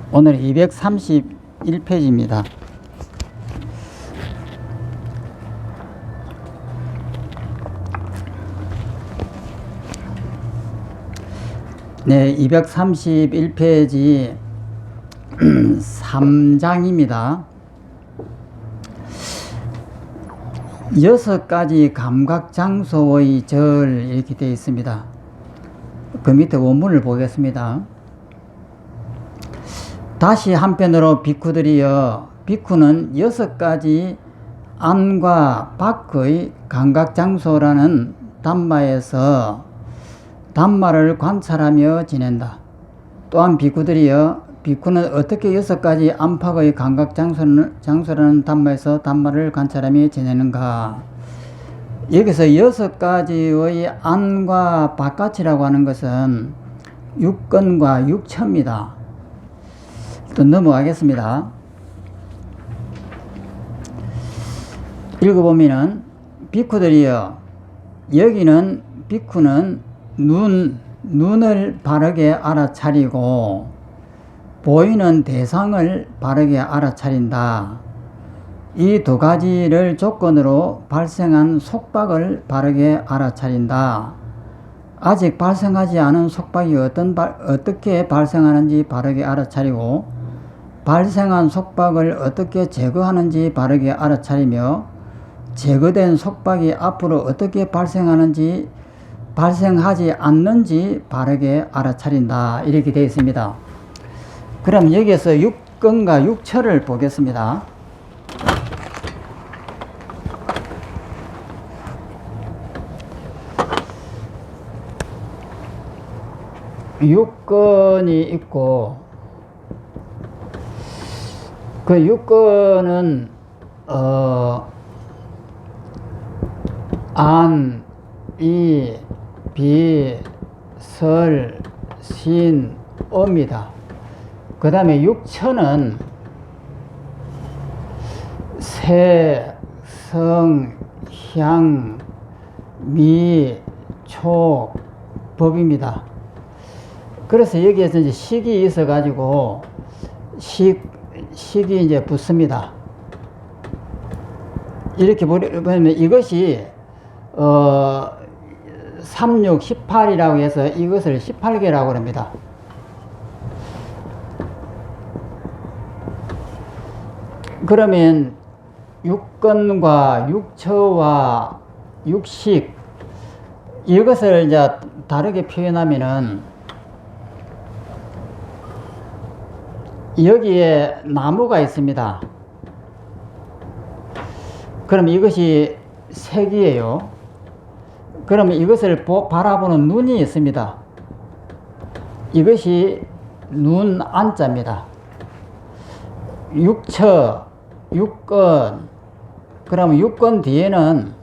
오늘 231페이지입니다. 네, 231페이지 3장입니다. 6가지 감각장소의 절 이렇게 되어 있습니다. 그 밑에 원문을 보겠습니다. 다시 한편으로 비쿠들이여, 비쿠는 6가지 안과 밖의 감각장소라는 단마에서 단마를 관찰하며 지낸다. 또한 비쿠들이여, 비쿠는 어떻게 6가지 안팎의 감각장소라는 단마에서 단마를 관찰하며 지내는가. 여기서 6가지의 안과 바깥이라고 하는 것은 육근과 육처입니다. 또 넘어가겠습니다. 읽어보면은, 비쿠들이여, 여기는 비쿠는 눈을 바르게 알아차리고 보이는 대상을 바르게 알아차린다. 이 두 가지를 조건으로 발생한 속박을 바르게 알아차린다. 아직 발생하지 않은 속박이 어떻게 발생하는지 바르게 알아차리고, 발생한 속박을 어떻게 제거하는지 바르게 알아차리며, 제거된 속박이 앞으로 어떻게 발생하지 않는지 바르게 알아차린다. 이렇게 되어 있습니다. 그럼 여기에서 육근과 육처를 보겠습니다. 육근이 있고, 그 육근은 안, 이, 비, 설, 신, 어입니다. 그 다음에 육처는 세, 성, 향, 미, 촉, 법입니다. 그래서 여기에서 이제 식이 있어가지고 식이 이제 붙습니다. 이렇게 보면 이것이 3, 6, 18이라고 해서 이것을 18개라고 합니다. 그러면 육근과 육처와 육식, 이것을 이제 다르게 표현하면은, 여기에 나무가 있습니다. 그럼 이것이 색이에요. 그러면 이것을 바라보는 눈이 있습니다. 이것이 눈 안자입니다. 육처, 육근, 그러면 육근 뒤에는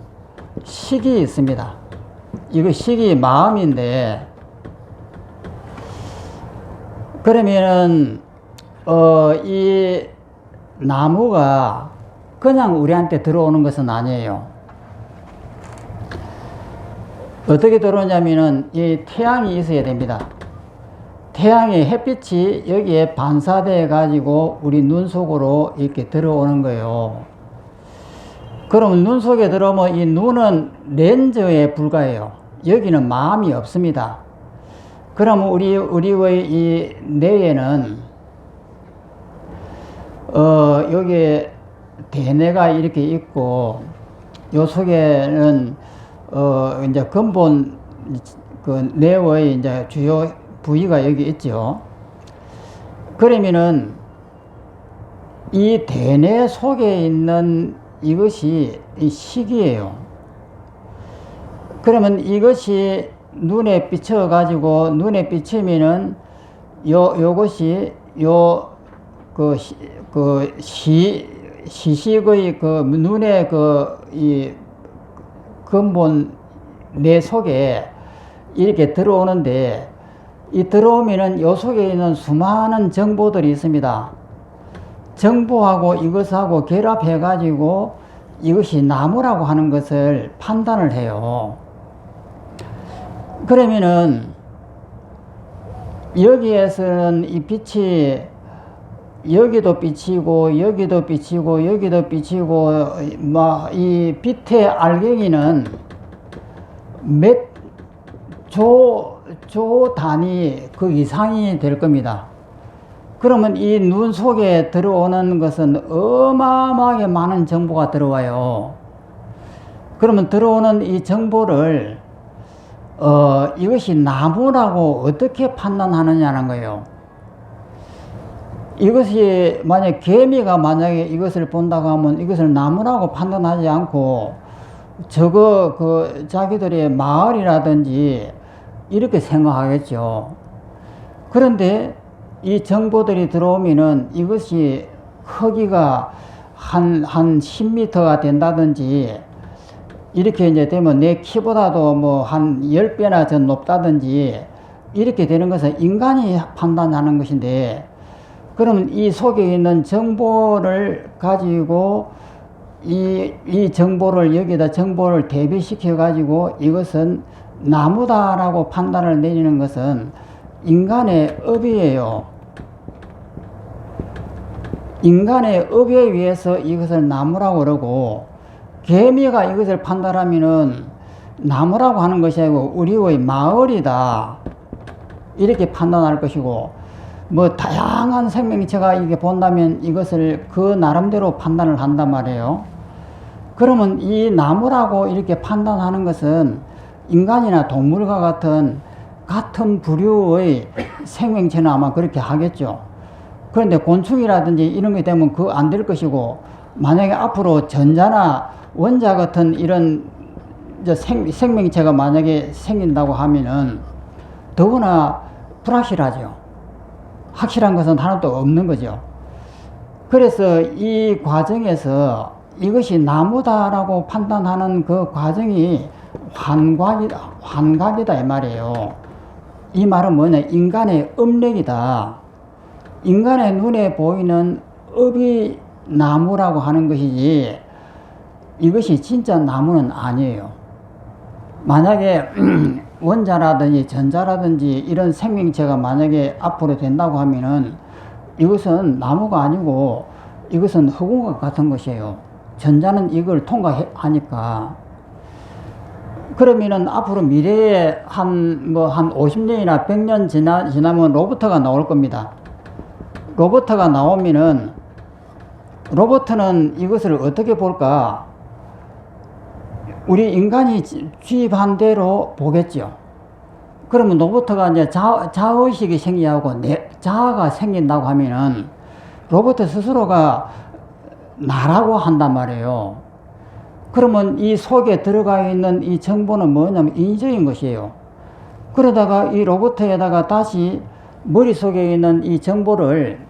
식이 있습니다. 이거 식이 마음인데, 그러면은 이 나무가 그냥 우리한테 들어오는 것은 아니에요. 어떻게 들어오냐면은 이 태양이 있어야 됩니다. 태양의 햇빛이 여기에 반사돼 가지고 우리 눈 속으로 이렇게 들어오는 거예요. 그럼 눈 속에 들어오면 이 눈은 렌즈에 불과해요. 여기는 마음이 없습니다. 그럼 우리의 이 뇌에는 여기에 대뇌가 이렇게 있고, 요 속에는 이제 근본 그 뇌의 이제 주요 부위가 여기 있죠. 그러면은 이 대뇌 속에 있는 이것이 이 식이에요. 그러면 이것이 눈에 비쳐 가지고, 눈에 비치면은 요것이 시식의 눈의 이 근본 뇌 속에 이렇게 들어오는데, 이 들어오면은 요 속에 있는 수많은 정보들이 있습니다. 정보하고 이것하고 결합해 가지고 이것이 나무라고 하는 것을 판단을 해요. 그러면은 여기에서는 이 빛이 여기도 삐치고 여기도 삐치고 여기도 삐치고 막 이 빛의 알갱이는 몇 조 단위 그 이상이 될 겁니다. 그러면 이 눈 속에 들어오는 것은 어마어마하게 많은 정보가 들어와요. 그러면 들어오는 이 정보를 이것이 나무라고 어떻게 판단하느냐는 거예요. 이것이 만약 개미가 만약에 이것을 본다고 하면 이것을 나무라고 판단하지 않고 저거 그 자기들의 마을이라든지 이렇게 생각하겠죠. 그런데 이 정보들이 들어오면은 이것이 크기가 한 10m가 된다든지 이렇게 이제 되면 내 키보다도 뭐 한 10배나 더 높다든지 이렇게 되는 것은 인간이 판단하는 것인데, 그러면 이 속에 있는 정보를 가지고 이 정보를 여기다 정보를 대비시켜 가지고 이것은 나무다라고 판단을 내리는 것은 인간의 업이에요. 인간의 업에 의해서 이것을 나무라고 그러고, 개미가 이것을 판단하면은 나무라고 하는 것이 아니고 우리의 마을이다 이렇게 판단할 것이고, 뭐 다양한 생명체가 이게 본다면 이것을 그 나름대로 판단을 한단 말이에요. 그러면 이 나무라고 이렇게 판단하는 것은 인간이나 동물과 같은 부류의 생명체는 아마 그렇게 하겠죠. 그런데 곤충이라든지 이런 게 되면 그거 안 될 것이고, 만약에 앞으로 전자나 원자 같은 이런 생명체가 만약에 생긴다고 하면은 더구나 불확실하죠. 확실한 것은 하나도 없는 거죠. 그래서 이 과정에서 이것이 나무다라고 판단하는 그 과정이 환각이다 이 말이에요. 이 말은 뭐냐, 인간의 업력이다. 인간의 눈에 보이는 업이 나무라고 하는 것이지 이것이 진짜 나무는 아니에요. 만약에 원자라든지 전자라든지 이런 생명체가 만약에 앞으로 된다고 하면은 이것은 나무가 아니고 이것은 흑운과 같은 것이에요. 전자는 이걸 통과하니까. 그러면은 앞으로 미래에 한 50년이나 100년 지나면 로봇가 나올 겁니다. 로봇가 나오면은 로봇은 이것을 어떻게 볼까? 우리 인간이 주입한 대로 보겠죠. 그러면 로봇가 이제 자의식이 생기고 자아가 생긴다고 하면은 로봇 스스로가 나라고 한단 말이에요. 그러면 이 속에 들어가 있는 이 정보는 뭐냐면 인위적인 것이에요. 그러다가 이 로봇에다가 다시 머릿속에 있는 이 정보를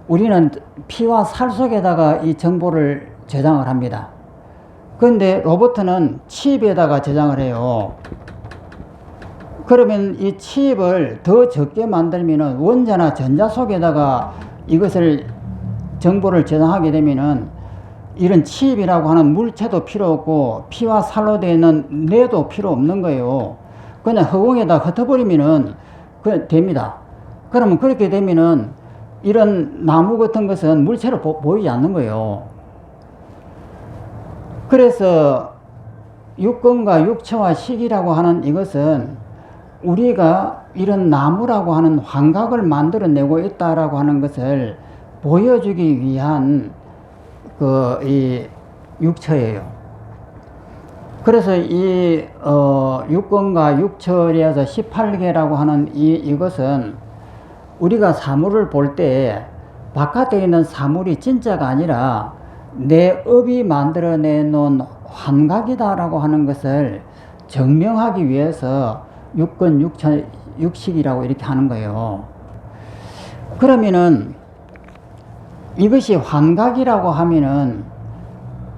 우리는 피와 살 속에다가 이 정보를 저장을 합니다. 그런데 로봇은 칩에다가 저장을 해요. 그러면 이 칩을 더 적게 만들면은 원자나 전자 속에다가 이것을 정보를 저장하게 되면은 이런 칩이라고 하는 물체도 필요 없고 피와 살로 되어 있는 뇌도 필요 없는 거예요. 그냥 허공에다 흩어버리면은 됩니다. 그러면 그렇게 되면은 이런 나무 같은 것은 물체로 보이지 않는 거예요. 그래서 육근과 육체와 식이라고 하는 이것은 우리가 이런 나무라고 하는 환각을 만들어내고 있다라고 하는 것을 보여주기 위한 이 육처예요. 그래서 이 육근과 육처에서 18개라고 하는 이것은 우리가 사물을 볼 때 바깥에 있는 사물이 진짜가 아니라 내 업이 만들어내 놓은 환각이다라고 하는 것을 증명하기 위해서 육근, 육처, 육식이라고 이렇게 하는 거예요. 그러면은 이것이 환각이라고 하면은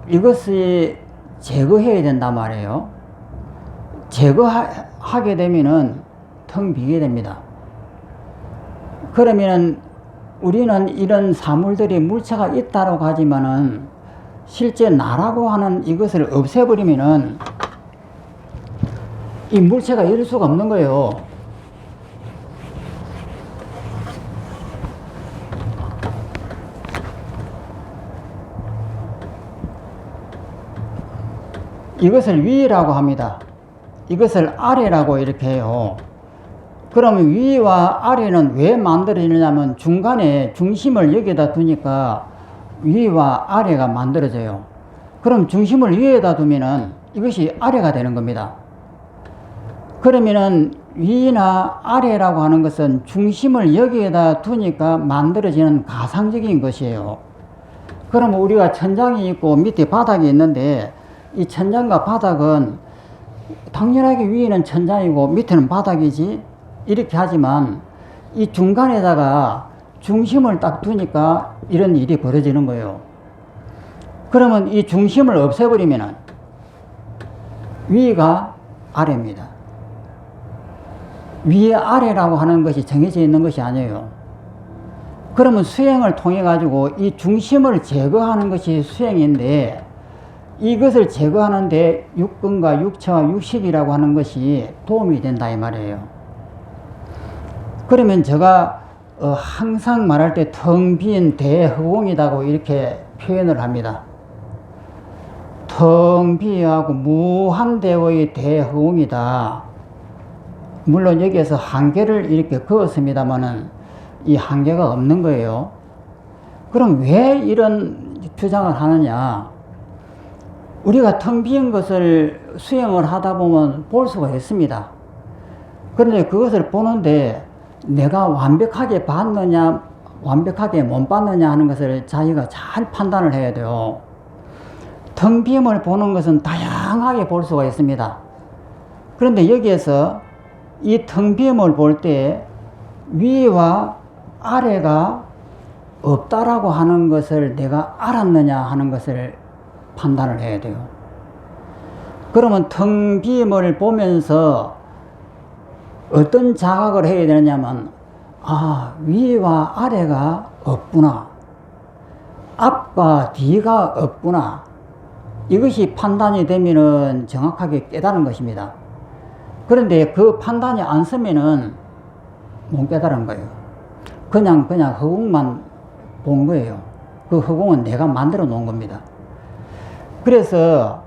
이것이 제거해야 된단 말이에요. 제거하게 되면은 텅 비게 됩니다. 그러면은 우리는 이런 사물들이 물체가 있다고 하지만은 실제 나라고 하는 이것을 없애버리면은 이 물체가 이럴 수가 없는 거예요. 이것을 위라고 합니다. 이것을 아래라고 이렇게 해요. 그러면 위와 아래는 왜 만들어지느냐면 중간에 중심을 여기다 두니까 위와 아래가 만들어져요. 그럼 중심을 위에다 두면은 이것이 아래가 되는 겁니다. 그러면은 위나 아래라고 하는 것은 중심을 여기에다 두니까 만들어지는 가상적인 것이에요. 그럼 우리가 천장이 있고 밑에 바닥이 있는데 이 천장과 바닥은 당연하게 위에는 천장이고 밑에는 바닥이지 이렇게 하지만 이 중간에다가 중심을 딱 두니까 이런 일이 벌어지는 거예요. 그러면 이 중심을 없애버리면은 위가 아래입니다. 위 아래라고 하는 것이 정해져 있는 것이 아니에요. 그러면 수행을 통해 가지고 이 중심을 제거하는 것이 수행인데 이것을 제거하는데 육근과 육체와 육식이라고 하는 것이 도움이 된다 이 말이에요. 그러면 제가 항상 말할 때 텅 빈 대허공이라고 이렇게 표현을 합니다. 텅 비하고 무한대의 대허공이다. 물론 여기에서 한계를 이렇게 그었습니다만은 이 한계가 없는 거예요. 그럼 왜 이런 주장을 하느냐? 우리가 텅 빈 것을 수행을 하다 보면 볼 수가 있습니다. 그런데 그것을 보는데 내가 완벽하게 봤느냐 완벽하게 못 봤느냐 하는 것을 자기가 잘 판단을 해야 돼요. 텅 빔을 보는 것은 다양하게 볼 수가 있습니다. 그런데 여기에서 이 텅 빔을 볼 때 위와 아래가 없다라고 하는 것을 내가 알았느냐 하는 것을 판단을 해야 돼요. 그러면 텅 빔을 보면서 어떤 자각을 해야 되느냐면 위와 아래가 없구나. 앞과 뒤가 없구나. 이것이 판단이 되면은 정확하게 깨달은 것입니다. 그런데 그 판단이 안 서면은 못 깨달은 거예요. 그냥 허공만 본 거예요. 그 허공은 내가 만들어 놓은 겁니다. 그래서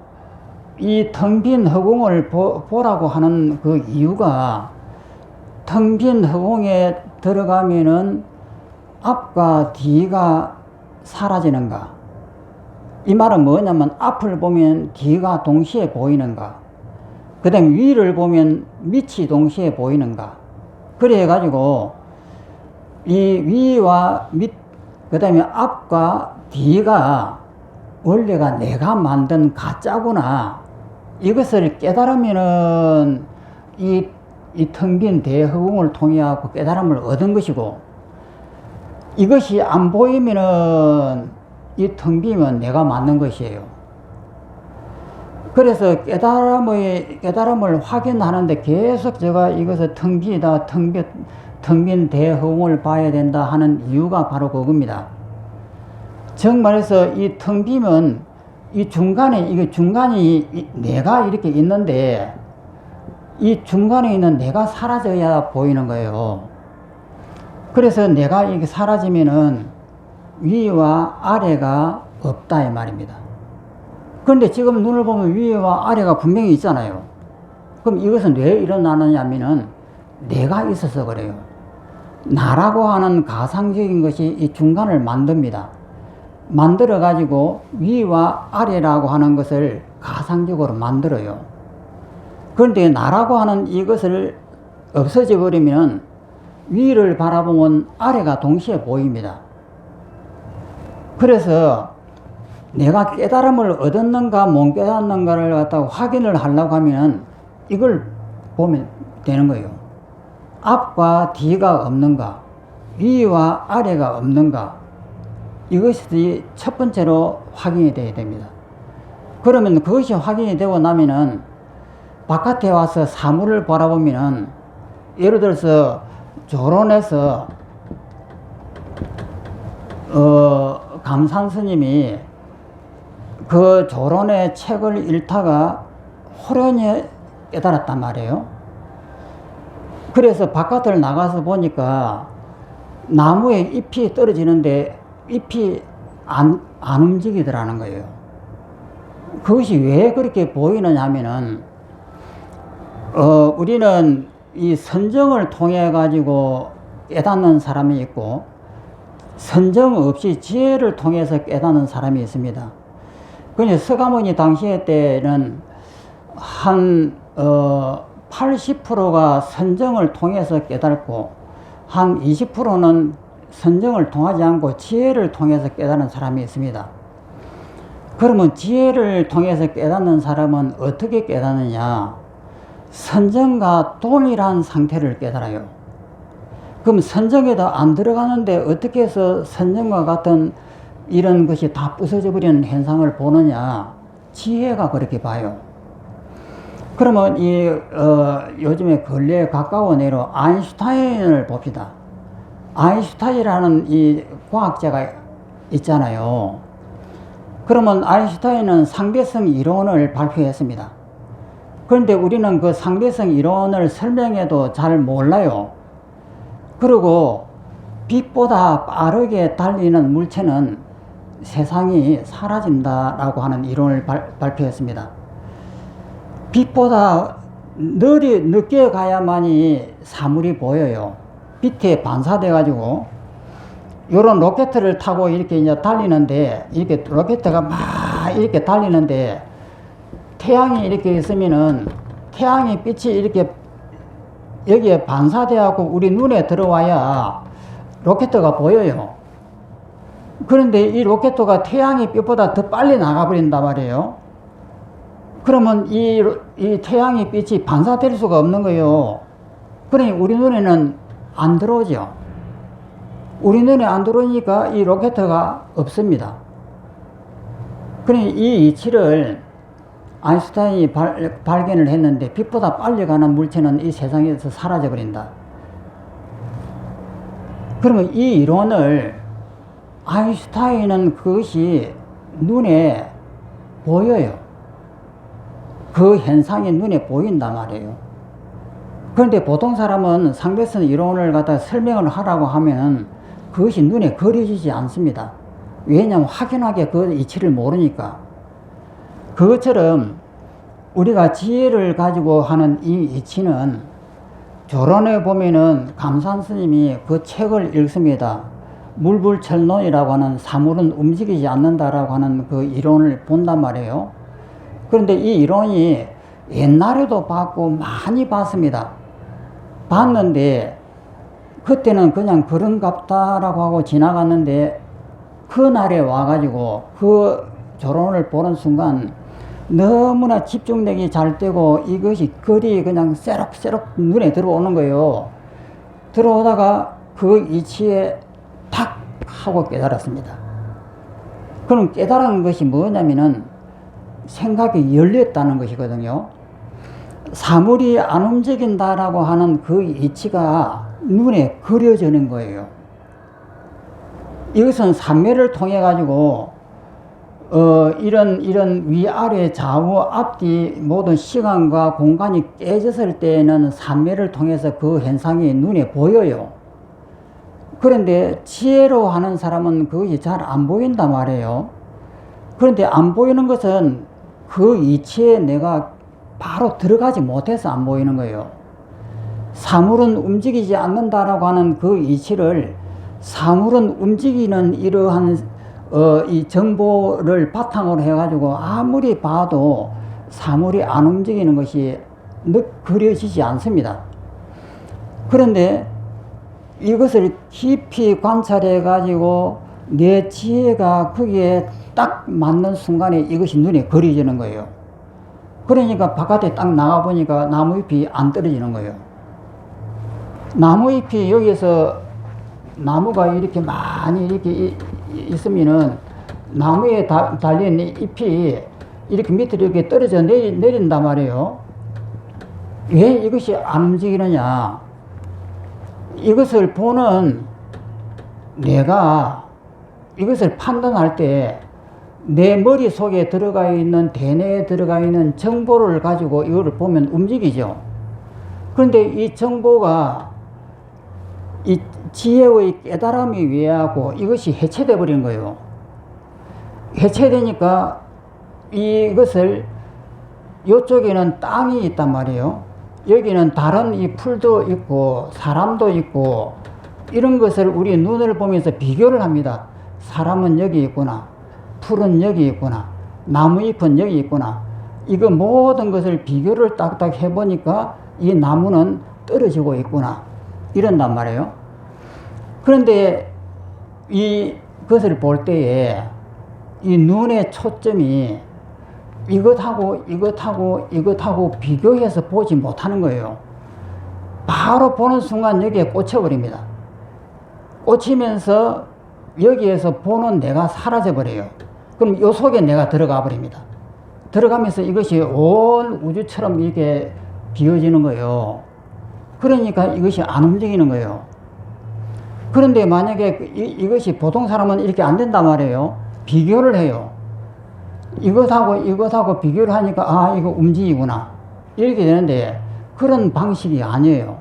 이 텅 빈 허공을 보라고 하는 그 이유가 텅 빈 허공에 들어가면은 앞과 뒤가 사라지는가? 이 말은 뭐냐면 앞을 보면 뒤가 동시에 보이는가? 그 다음에 위를 보면 밑이 동시에 보이는가? 그래 가지고 이 위와 밑, 그 다음에 앞과 뒤가 원래가 내가 만든 가짜구나. 이것을 깨달으면은 이 텅 빈 대허공을 통해 갖고 깨달음을 얻은 것이고, 이것이 안 보이면은 이 텅 비면 내가 만든 것이에요. 그래서 깨달음을 확인하는데 계속 제가 이것을 텅 비다, 텅 빈 대허공을 봐야 된다 하는 이유가 바로 그겁니다. 정말해서 이 텅 비면 이 중간이 내가 이렇게 있는데 이 중간에 있는 내가 사라져야 보이는 거예요. 그래서 내가 이게 사라지면은 위와 아래가 없다 이 말입니다. 그런데 지금 눈을 보면 위와 아래가 분명히 있잖아요. 그럼 이것은 왜 일어나느냐면은 내가 있어서 그래요. 나라고 하는 가상적인 것이 이 중간을 만듭니다. 만들어 가지고 위와 아래라고 하는 것을 가상적으로 만들어요. 그런데 나라고 하는 이것을 없어져 버리면 위를 바라보면 아래가 동시에 보입니다. 그래서 내가 깨달음을 얻었는가 못 깨닫는가를 갖다가 확인을 하려고 하면 이걸 보면 되는 거예요. 앞과 뒤가 없는가, 위와 아래가 없는가, 이것이 첫 번째로 확인이 되어야 됩니다. 그러면 그것이 확인이 되고 나면은 바깥에 와서 사물을 바라보면은 예를 들어서 조론에서 감산 스님이 그 조론의 책을 읽다가 호련히 깨달았단 말이에요. 그래서 바깥을 나가서 보니까 나무에 잎이 떨어지는데 잎이 안 움직이더라는 거예요. 그것이 왜 그렇게 보이느냐 하면은, 우리는 이 선정을 통해 가지고 깨닫는 사람이 있고, 선정 없이 지혜를 통해서 깨닫는 사람이 있습니다. 그런데 서가모니 당시에 때는 한 80%가 선정을 통해서 깨닫고 한 20%는 선정을 통하지 않고 지혜를 통해서 깨닫는 사람이 있습니다. 그러면 지혜를 통해서 깨닫는 사람은 어떻게 깨닫느냐? 선정과 동일한 상태를 깨달아요. 그럼 선정에도 안 들어가는데 어떻게 해서 선정과 같은 이런 것이 다 부서져 버리는 현상을 보느냐? 지혜가 그렇게 봐요. 그러면 요즘에 근래에 가까운 예로 아인슈타인을 봅시다. 아인슈타인이라는 이 과학자가 있잖아요. 그러면 아인슈타인은 상대성 이론을 발표했습니다. 그런데 우리는 그 상대성 이론을 설명해도 잘 몰라요. 그리고 빛보다 빠르게 달리는 물체는 세상이 사라진다라고 하는 이론을 발표했습니다. 빛보다 늦게 가야만이 사물이 보여요. 빛에 반사돼 가지고 요런 로켓을 타고 이렇게 이제 달리는데, 이렇게 로켓가 막 이렇게 달리는데 태양이 이렇게 있으면은 태양의 빛이 이렇게 여기에 반사돼 갖고 우리 눈에 들어와야 로켓가 보여요. 그런데 이 로켓가 태양의 빛보다 더 빨리 나가버린단 말이에요. 그러면 이 태양의 빛이 반사될 수가 없는 거예요. 그러니 우리 눈에는 안 들어오죠. 우리 눈에 안 들어오니까 이 로켓가 없습니다. 그러니 이 이치를 아인슈타인이 발견을 했는데, 빛보다 빨리 가는 물체는 이 세상에서 사라져 버린다. 그러면 이 이론을 아인슈타인은 그것이 눈에 보여요. 그 현상이 눈에 보인단 말이에요. 그런데 보통 사람은 상대성 이론을 갖다 설명을 하라고 하면 그것이 눈에 그려지지 않습니다. 왜냐하면 확연하게 그 이치를 모르니까. 그것처럼 우리가 지혜를 가지고 하는 이 이치는, 조론에 보면은 감산 스님이 그 책을 읽습니다. 물불철론이라고 하는 사물은 움직이지 않는다라고 하는 그 이론을 본단 말이에요. 그런데 이 이론이 옛날에도 봤고 많이 봤습니다. 봤는데 그때는 그냥 그런갑다라고 하고 지나갔는데, 그날에 와가지고 그 조론을 보는 순간 너무나 집중력이 잘 되고 이것이 글이 그냥 새록새록 눈에 들어오는 거예요. 들어오다가 그 이치에 탁 하고 깨달았습니다. 그럼 깨달은 것이 뭐냐면은 생각이 열렸다는 것이거든요. 사물이 안 움직인다라고 하는 그 이치가 눈에 그려지는 거예요. 이것은 삼매를 통해 가지고 이런 위아래 좌우 앞뒤 모든 시간과 공간이 깨졌을 때에는 삼매를 통해서 그 현상이 눈에 보여요. 그런데 지혜로 하는 사람은 그것이 잘 안 보인단 말이에요. 그런데 안 보이는 것은 그 이치에 내가 바로 들어가지 못해서 안 보이는 거예요. 사물은 움직이지 않는다라고 하는 그 이치를, 사물은 움직이는 이러한 이 정보를 바탕으로 해가지고 아무리 봐도 사물이 안 움직이는 것이 그려지지 않습니다. 그런데 이것을 깊이 관찰해 가지고 내 지혜가 거기에 딱 맞는 순간에 이것이 눈에 그려지는 거예요. 그러니까 바깥에 딱 나가보니까 나무잎이 안 떨어지는 거예요. 나무잎이 여기서 나무가 이렇게 많이 이렇게 있으면은 나무에 달린 잎이 이렇게 밑으로 이렇게 떨어져 내린단 말이에요. 왜 이것이 안 움직이느냐? 이것을 보는 내가 이것을 판단할 때 내 머릿속에 들어가 있는, 대뇌에 들어가 있는 정보를 가지고 이거를 보면 움직이죠. 그런데 이 정보가 이 지혜의 깨달음에 의하고 이것이 해체돼 버린 거예요. 해체되니까 이것을 이쪽에는 땅이 있단 말이에요. 여기는 다른 이 풀도 있고 사람도 있고 이런 것을 우리 눈을 보면서 비교를 합니다. 사람은 여기 있구나. 풀은 여기 있구나. 나무잎은 여기 있구나. 이거 모든 것을 비교를 딱딱 해보니까 이 나무는 떨어지고 있구나. 이런단 말이에요. 그런데 이것을 볼 때에 이 눈의 초점이 이것하고 비교해서 보지 못하는 거예요. 바로 보는 순간 여기에 꽂혀버립니다. 꽂히면서 여기에서 보는 내가 사라져버려요. 그럼 요 속에 내가 들어가 버립니다. 들어가면서 이것이 온 우주처럼 이렇게 비워지는 거예요. 그러니까 이것이 안 움직이는 거예요. 그런데 만약에 이것이 보통 사람은 이렇게 안 된단 말이에요. 비교를 해요. 이것하고 비교를 하니까 아 이거 움직이구나 이렇게 되는데 그런 방식이 아니에요.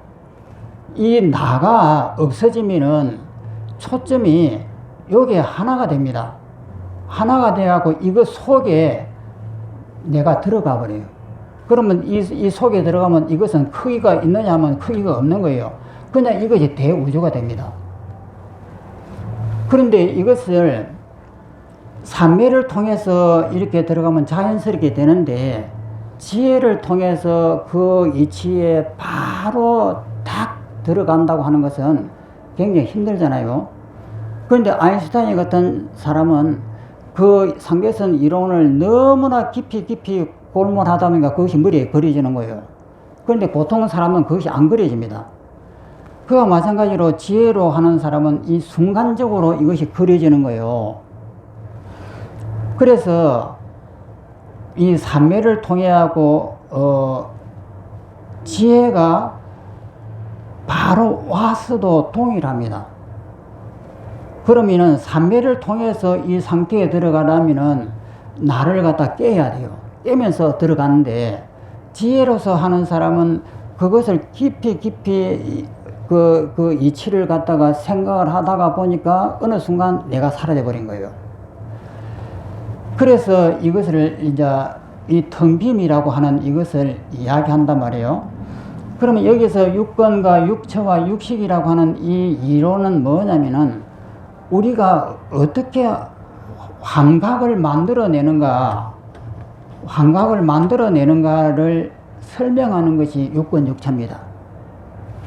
이 나가 없어지면은 초점이 여기에 하나가 됩니다. 하나가 돼갖고 이거 속에 내가 들어가 버려요. 그러면 이 속에 들어가면 이것은 크기가 있느냐 하면 크기가 없는 거예요. 그냥 이것이 대우주가 됩니다. 그런데 이것을 삼매를 통해서 이렇게 들어가면 자연스럽게 되는데 지혜를 통해서 그 이치에 바로 딱 들어간다고 하는 것은 굉장히 힘들잖아요. 그런데 아인슈타인 같은 사람은 그 상대성 이론을 너무나 깊이 골몰하다 보니까 그것이 머리에 그려지는 거예요. 그런데 보통 사람은 그것이 안 그려집니다. 그와 마찬가지로 지혜로 하는 사람은 이 순간적으로 이것이 그려지는 거예요. 그래서 이 삼매를 통해 하고 지혜가 바로 와서도 동일합니다. 그러면은 삼매를 통해서 이 상태에 들어가려면은 나를 갖다 깨야 돼요. 깨면서 들어가는데 지혜로서 하는 사람은 그것을 깊이 그 이치를 갖다가 생각을 하다가 보니까 어느 순간 내가 사라져 버린 거예요. 그래서 이것을 이제 이 텅빔이라고 하는 이것을 이야기한단 말이에요. 그러면 여기서 육건과 육처와 육식이라고 하는 이 이론은 뭐냐면은 우리가 어떻게 환각을 만들어내는가를 설명하는 것이 육건 육처입니다.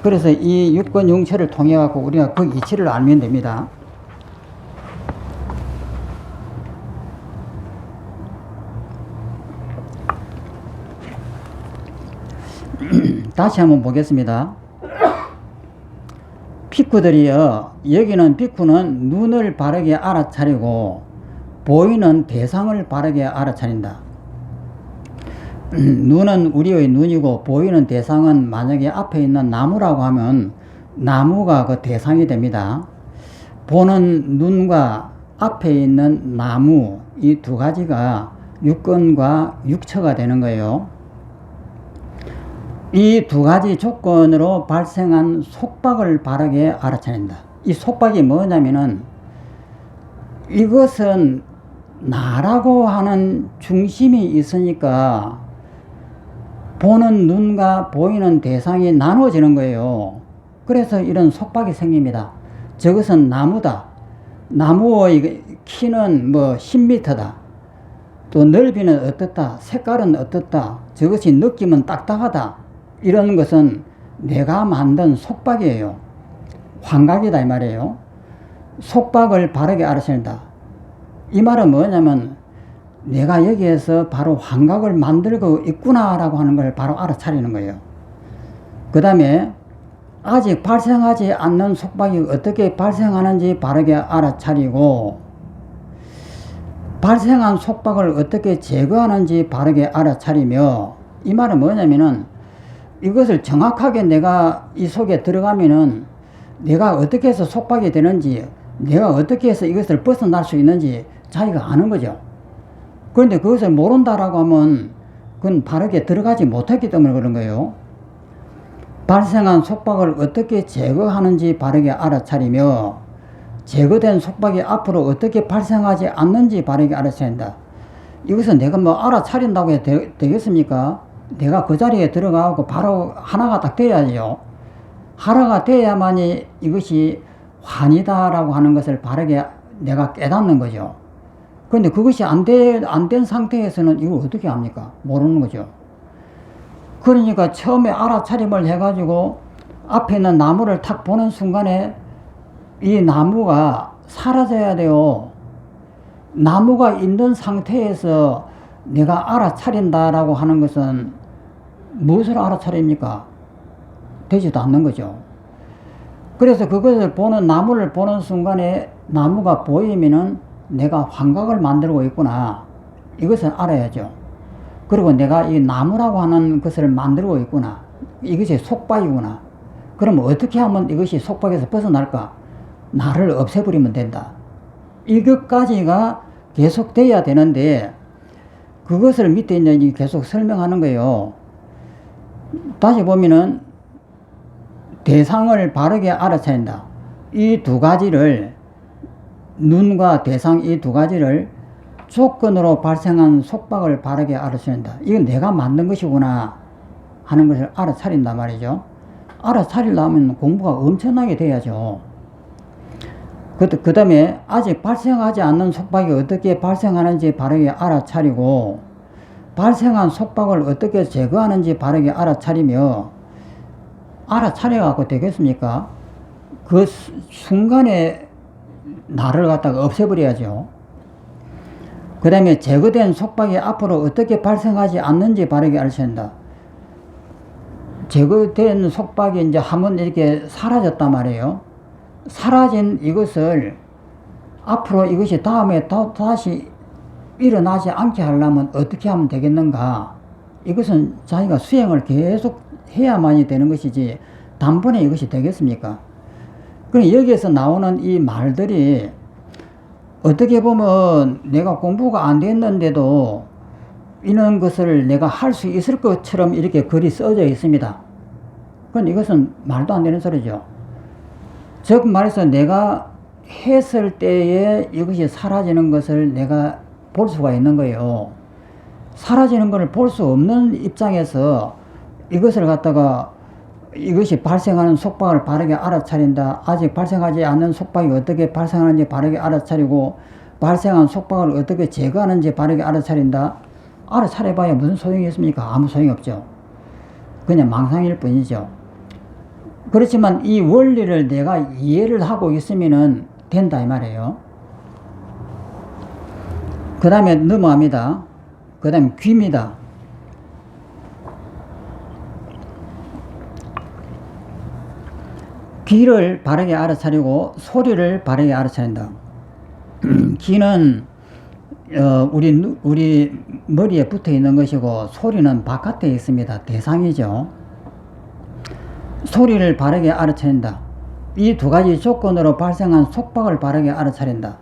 그래서 이 육건 육처를 통해 갖고 우리가 그 이치를 알면 됩니다. 다시 한번 보겠습니다. 비쿠들이요, 여기는 비쿠는 눈을 바르게 알아차리고 보이는 대상을 바르게 알아차린다. 눈은 우리의 눈이고 보이는 대상은 만약에 앞에 있는 나무라고 하면 나무가 그 대상이 됩니다. 보는 눈과 앞에 있는 나무, 이 두 가지가 육건과 육처가 되는 거예요. 이 두 가지 조건으로 발생한 속박을 바르게 알아차린다. 이 속박이 뭐냐면은 이것은 나라고 하는 중심이 있으니까 보는 눈과 보이는 대상이 나눠지는 거예요. 그래서 이런 속박이 생깁니다. 저것은 나무다. 나무의 키는 뭐 10m다. 또 넓이는 어떻다. 색깔은 어떻다. 저것이 느낌은 딱딱하다. 이런 것은 내가 만든 속박이에요. 환각이다 이 말이에요. 속박을 바르게 알아차린다. 이 말은 뭐냐면 내가 여기에서 바로 환각을 만들고 있구나라고 하는 걸 바로 알아차리는 거예요. 그 다음에 아직 발생하지 않는 속박이 어떻게 발생하는지 바르게 알아차리고 발생한 속박을 어떻게 제거하는지 바르게 알아차리며, 이 말은 뭐냐면은 이것을 정확하게 내가 이 속에 들어가면은 내가 어떻게 해서 속박이 되는지, 내가 어떻게 해서 이것을 벗어날 수 있는지 자기가 아는 거죠. 그런데 그것을 모른다라고 하면 그건 바르게 들어가지 못했기 때문에 그런 거예요. 발생한 속박을 어떻게 제거하는지 바르게 알아차리며 제거된 속박이 앞으로 어떻게 발생하지 않는지 바르게 알아차린다. 이것은 내가 뭐 알아차린다고 해도 되겠습니까? 내가 그 자리에 들어가고 바로 하나가 딱 돼야죠. 하나가 돼야만이 이것이 환이다라고 하는 것을 바르게 내가 깨닫는 거죠. 그런데 그것이 안 된 상태에서는 이걸 어떻게 합니까? 모르는 거죠. 그러니까 처음에 알아차림을 해가지고 앞에 있는 나무를 탁 보는 순간에 이 나무가 사라져야 돼요. 나무가 있는 상태에서 내가 알아차린다라고 하는 것은 무엇을 알아차립니까? 되지도 않는 거죠. 그래서 그것을 나무를 보는 순간에 나무가 보이면은 내가 환각을 만들고 있구나. 이것을 알아야죠. 그리고 내가 이 나무라고 하는 것을 만들고 있구나. 이것이 속박이구나. 그럼 어떻게 하면 이것이 속박에서 벗어날까? 나를 없애버리면 된다. 이것까지가 계속 돼야 되는데 그것을 밑에 있는 계속 설명하는 거예요. 다시 보면은 대상을 바르게 알아차린다. 이 두 가지를 눈과 대상 이 두 가지를 조건으로 발생한 속박을 바르게 알아차린다. 이건 내가 만든 것이구나 하는 것을 알아차린단 말이죠. 알아차리려면 공부가 엄청나게 돼야죠. 그 다음에 아직 발생하지 않는 속박이 어떻게 발생하는지 바르게 알아차리고 발생한 속박을 어떻게 제거하는지 바르게 알아차리며 알아차려갖고 되겠습니까? 그 순간에 나를 갖다가 없애버려야죠. 그 다음에 제거된 속박이 앞으로 어떻게 발생하지 않는지 바르게 알아차린다. 제거된 속박이 이제 한번 이렇게 사라졌단 말이에요. 사라진 이것을 앞으로 이것이 다음에 다시 일어나지 않게 하려면 어떻게 하면 되겠는가? 이것은 자기가 수행을 계속 해야만이 되는 것이지 단번에 이것이 되겠습니까? 그럼 여기에서 나오는 이 말들이 어떻게 보면 내가 공부가 안 됐는데도 이런 것을 내가 할 수 있을 것처럼 이렇게 글이 써져 있습니다. 그건 이것은 말도 안 되는 소리죠. 즉 말해서 내가 했을 때에 이것이 사라지는 것을 내가 볼 수가 있는 거예요. 사라지는 것을 볼 수 없는 입장에서 이것을 갖다가 이것이 발생하는 속박을 바르게 알아차린다. 아직 발생하지 않는 속박이 어떻게 발생하는지 바르게 알아차리고 발생한 속박을 어떻게 제거하는지 바르게 알아차린다. 알아차려봐야 무슨 소용이 있습니까? 아무 소용이 없죠. 그냥 망상일 뿐이죠. 그렇지만 이 원리를 내가 이해를 하고 있으면은 된다 이 말이에요. 그 다음에 넘어갑니다. 그 다음에 귀입니다. 귀를 바르게 알아차리고 소리를 바르게 알아차린다. 귀는 우리 머리에 붙어 있는 것이고 소리는 바깥에 있습니다. 대상이죠. 소리를 바르게 알아차린다. 이 두 가지 조건으로 발생한 속박을 바르게 알아차린다.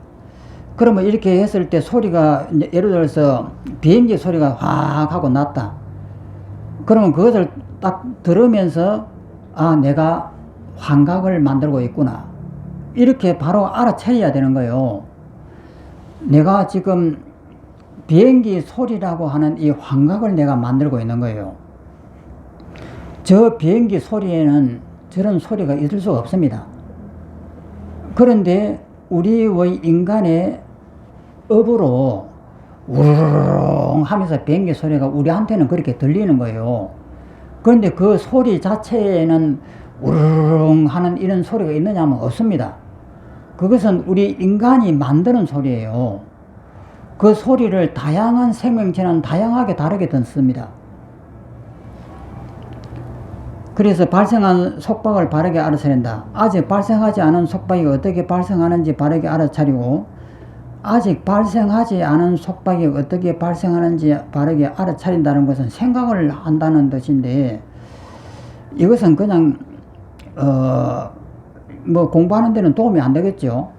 그러면 이렇게 했을 때 소리가 예를 들어서 비행기 소리가 확 하고 났다. 그러면 그것을 딱 들으면서 아 내가 환각을 만들고 있구나. 이렇게 바로 알아차려야 되는 거예요. 내가 지금 비행기 소리라고 하는 이 환각을 내가 만들고 있는 거예요. 저 비행기 소리에는 저런 소리가 있을 수가 없습니다. 그런데 우리의 인간의 업으로 우르르릉 하면서 비행기 소리가 우리한테는 그렇게 들리는 거예요. 그런데 그 소리 자체에는 우르르릉 하는 이런 소리가 있느냐면 없습니다. 그것은 우리 인간이 만드는 소리예요. 그 소리를 다양한 생명체는 다양하게 다르게 듣습니다. 그래서 발생한 속박을 바르게 알아차린다. 아직 발생하지 않은 속박이 어떻게 발생하는지 바르게 알아차리고 아직 발생하지 않은 속박이 어떻게 발생하는지 바르게 알아차린다는 것은 생각을 한다는 뜻인데 이것은 그냥 뭐 공부하는 데는 도움이 안 되겠죠.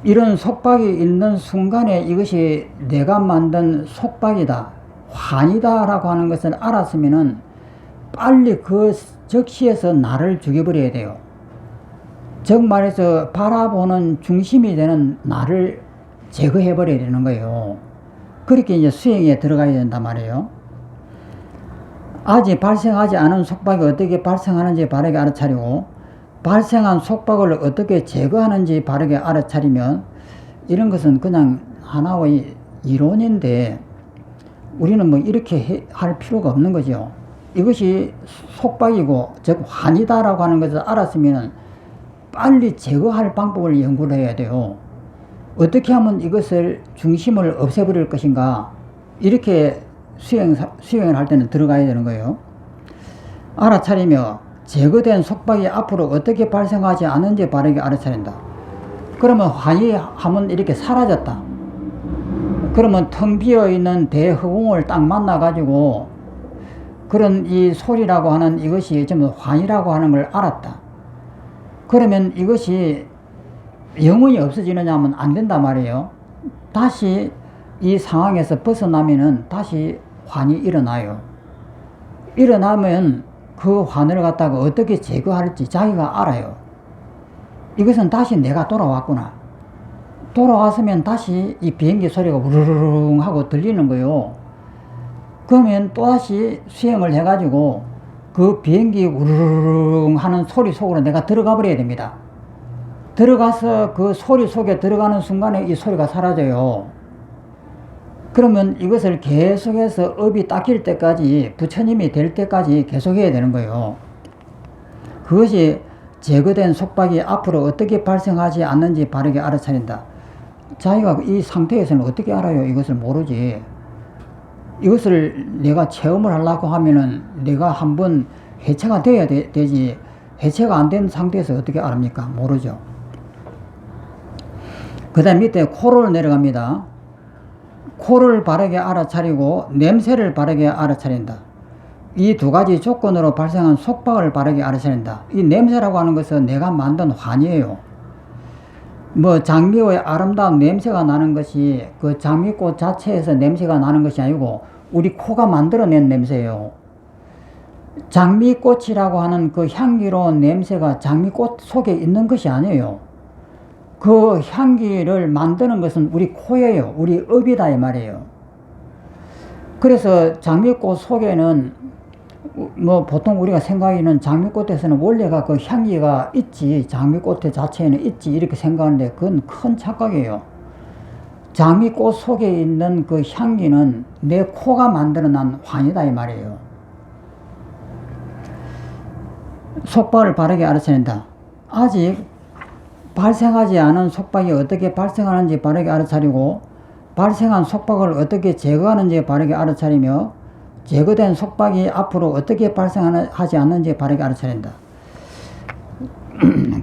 이런 속박이 있는 순간에 이것이 내가 만든 속박이다, 환이다 라고 하는 것을 알았으면은 빨리 그 적시에서 나를 죽여버려야 돼요. 즉 말해서 바라보는 중심이 되는 나를 제거해버려야 되는 거예요. 그렇게 이제 수행에 들어가야 된단 말이에요. 아직 발생하지 않은 속박이 어떻게 발생하는지 바르게 알아차리고, 발생한 속박을 어떻게 제거하는지 바르게 알아차리면, 이런 것은 그냥 하나의 이론인데 우리는 뭐 이렇게 할 필요가 없는 거죠. 이것이 속박이고 즉 환이다라고 하는 것을 알았으면 빨리 제거할 방법을 연구를 해야 돼요. 어떻게 하면 이것을 중심을 없애버릴 것인가, 이렇게 수행을 할 때는 들어가야 되는 거예요. 알아차리며 제거된 속박이 앞으로 어떻게 발생하지 않은지 바르게 알아차린다. 그러면 환희하면 이렇게 사라졌다. 그러면 텅 비어있는 대허공을 딱 만나가지고 그런 이 소리라고 하는 이것이 전부 환희라고 하는 걸 알았다. 그러면 이것이 영원히 없어지느냐 하면 안 된단 말이에요. 다시 이 상황에서 벗어나면은 다시 환이 일어나요. 일어나면 그 환을 갖다가 어떻게 제거할지 자기가 알아요. 이것은 다시 내가 돌아왔구나. 돌아왔으면 다시 이 비행기 소리가 우르르릉 하고 들리는 거예요. 그러면 또다시 수행을 해가지고 그 비행기 우르르릉 하는 소리 속으로 내가 들어가 버려야 됩니다. 들어가서 그 소리 속에 들어가는 순간에 이 소리가 사라져요. 그러면 이것을 계속해서 업이 닦일 때까지, 부처님이 될 때까지 계속해야 되는 거예요. 그것이 제거된 속박이 앞으로 어떻게 발생하지 않는지 바르게 알아차린다. 자기가 이 상태에서는 어떻게 알아요? 이것을 모르지. 이것을 내가 체험을 하려고 하면은 내가 한번 해체가 돼야 되지. 해체가 안 된 상태에서 어떻게 알합니까? 모르죠. 그 다음 밑에 코를 내려갑니다. 코를 바르게 알아차리고 냄새를 바르게 알아차린다. 이 두 가지 조건으로 발생한 속박을 바르게 알아차린다. 이 냄새라고 하는 것은 내가 만든 환이에요. 뭐 장미의 아름다운 냄새가 나는 것이 그 장미꽃 자체에서 냄새가 나는 것이 아니고 우리 코가 만들어낸 냄새예요. 장미꽃이라고 하는 그 향기로운 냄새가 장미꽃 속에 있는 것이 아니에요. 그 향기를 만드는 것은 우리 코예요. 우리 업이다 이 말이에요. 그래서 장미꽃 속에는 뭐 보통 우리가 생각하기는 장미꽃에서는 원래가 그 향기가 있지, 장미꽃 자체에는 있지 이렇게 생각하는데 그건 큰 착각이에요. 장미꽃 속에 있는 그 향기는 내 코가 만들어낸 환이다 이 말이에요. 속박을 바르게 알아차린다. 아직 발생하지 않은 속박이 어떻게 발생하는지 바르게 알아차리고, 발생한 속박을 어떻게 제거하는지 바르게 알아차리며, 제거된 속박이 앞으로 어떻게 발생하지 않는지 바르게 알아차린다.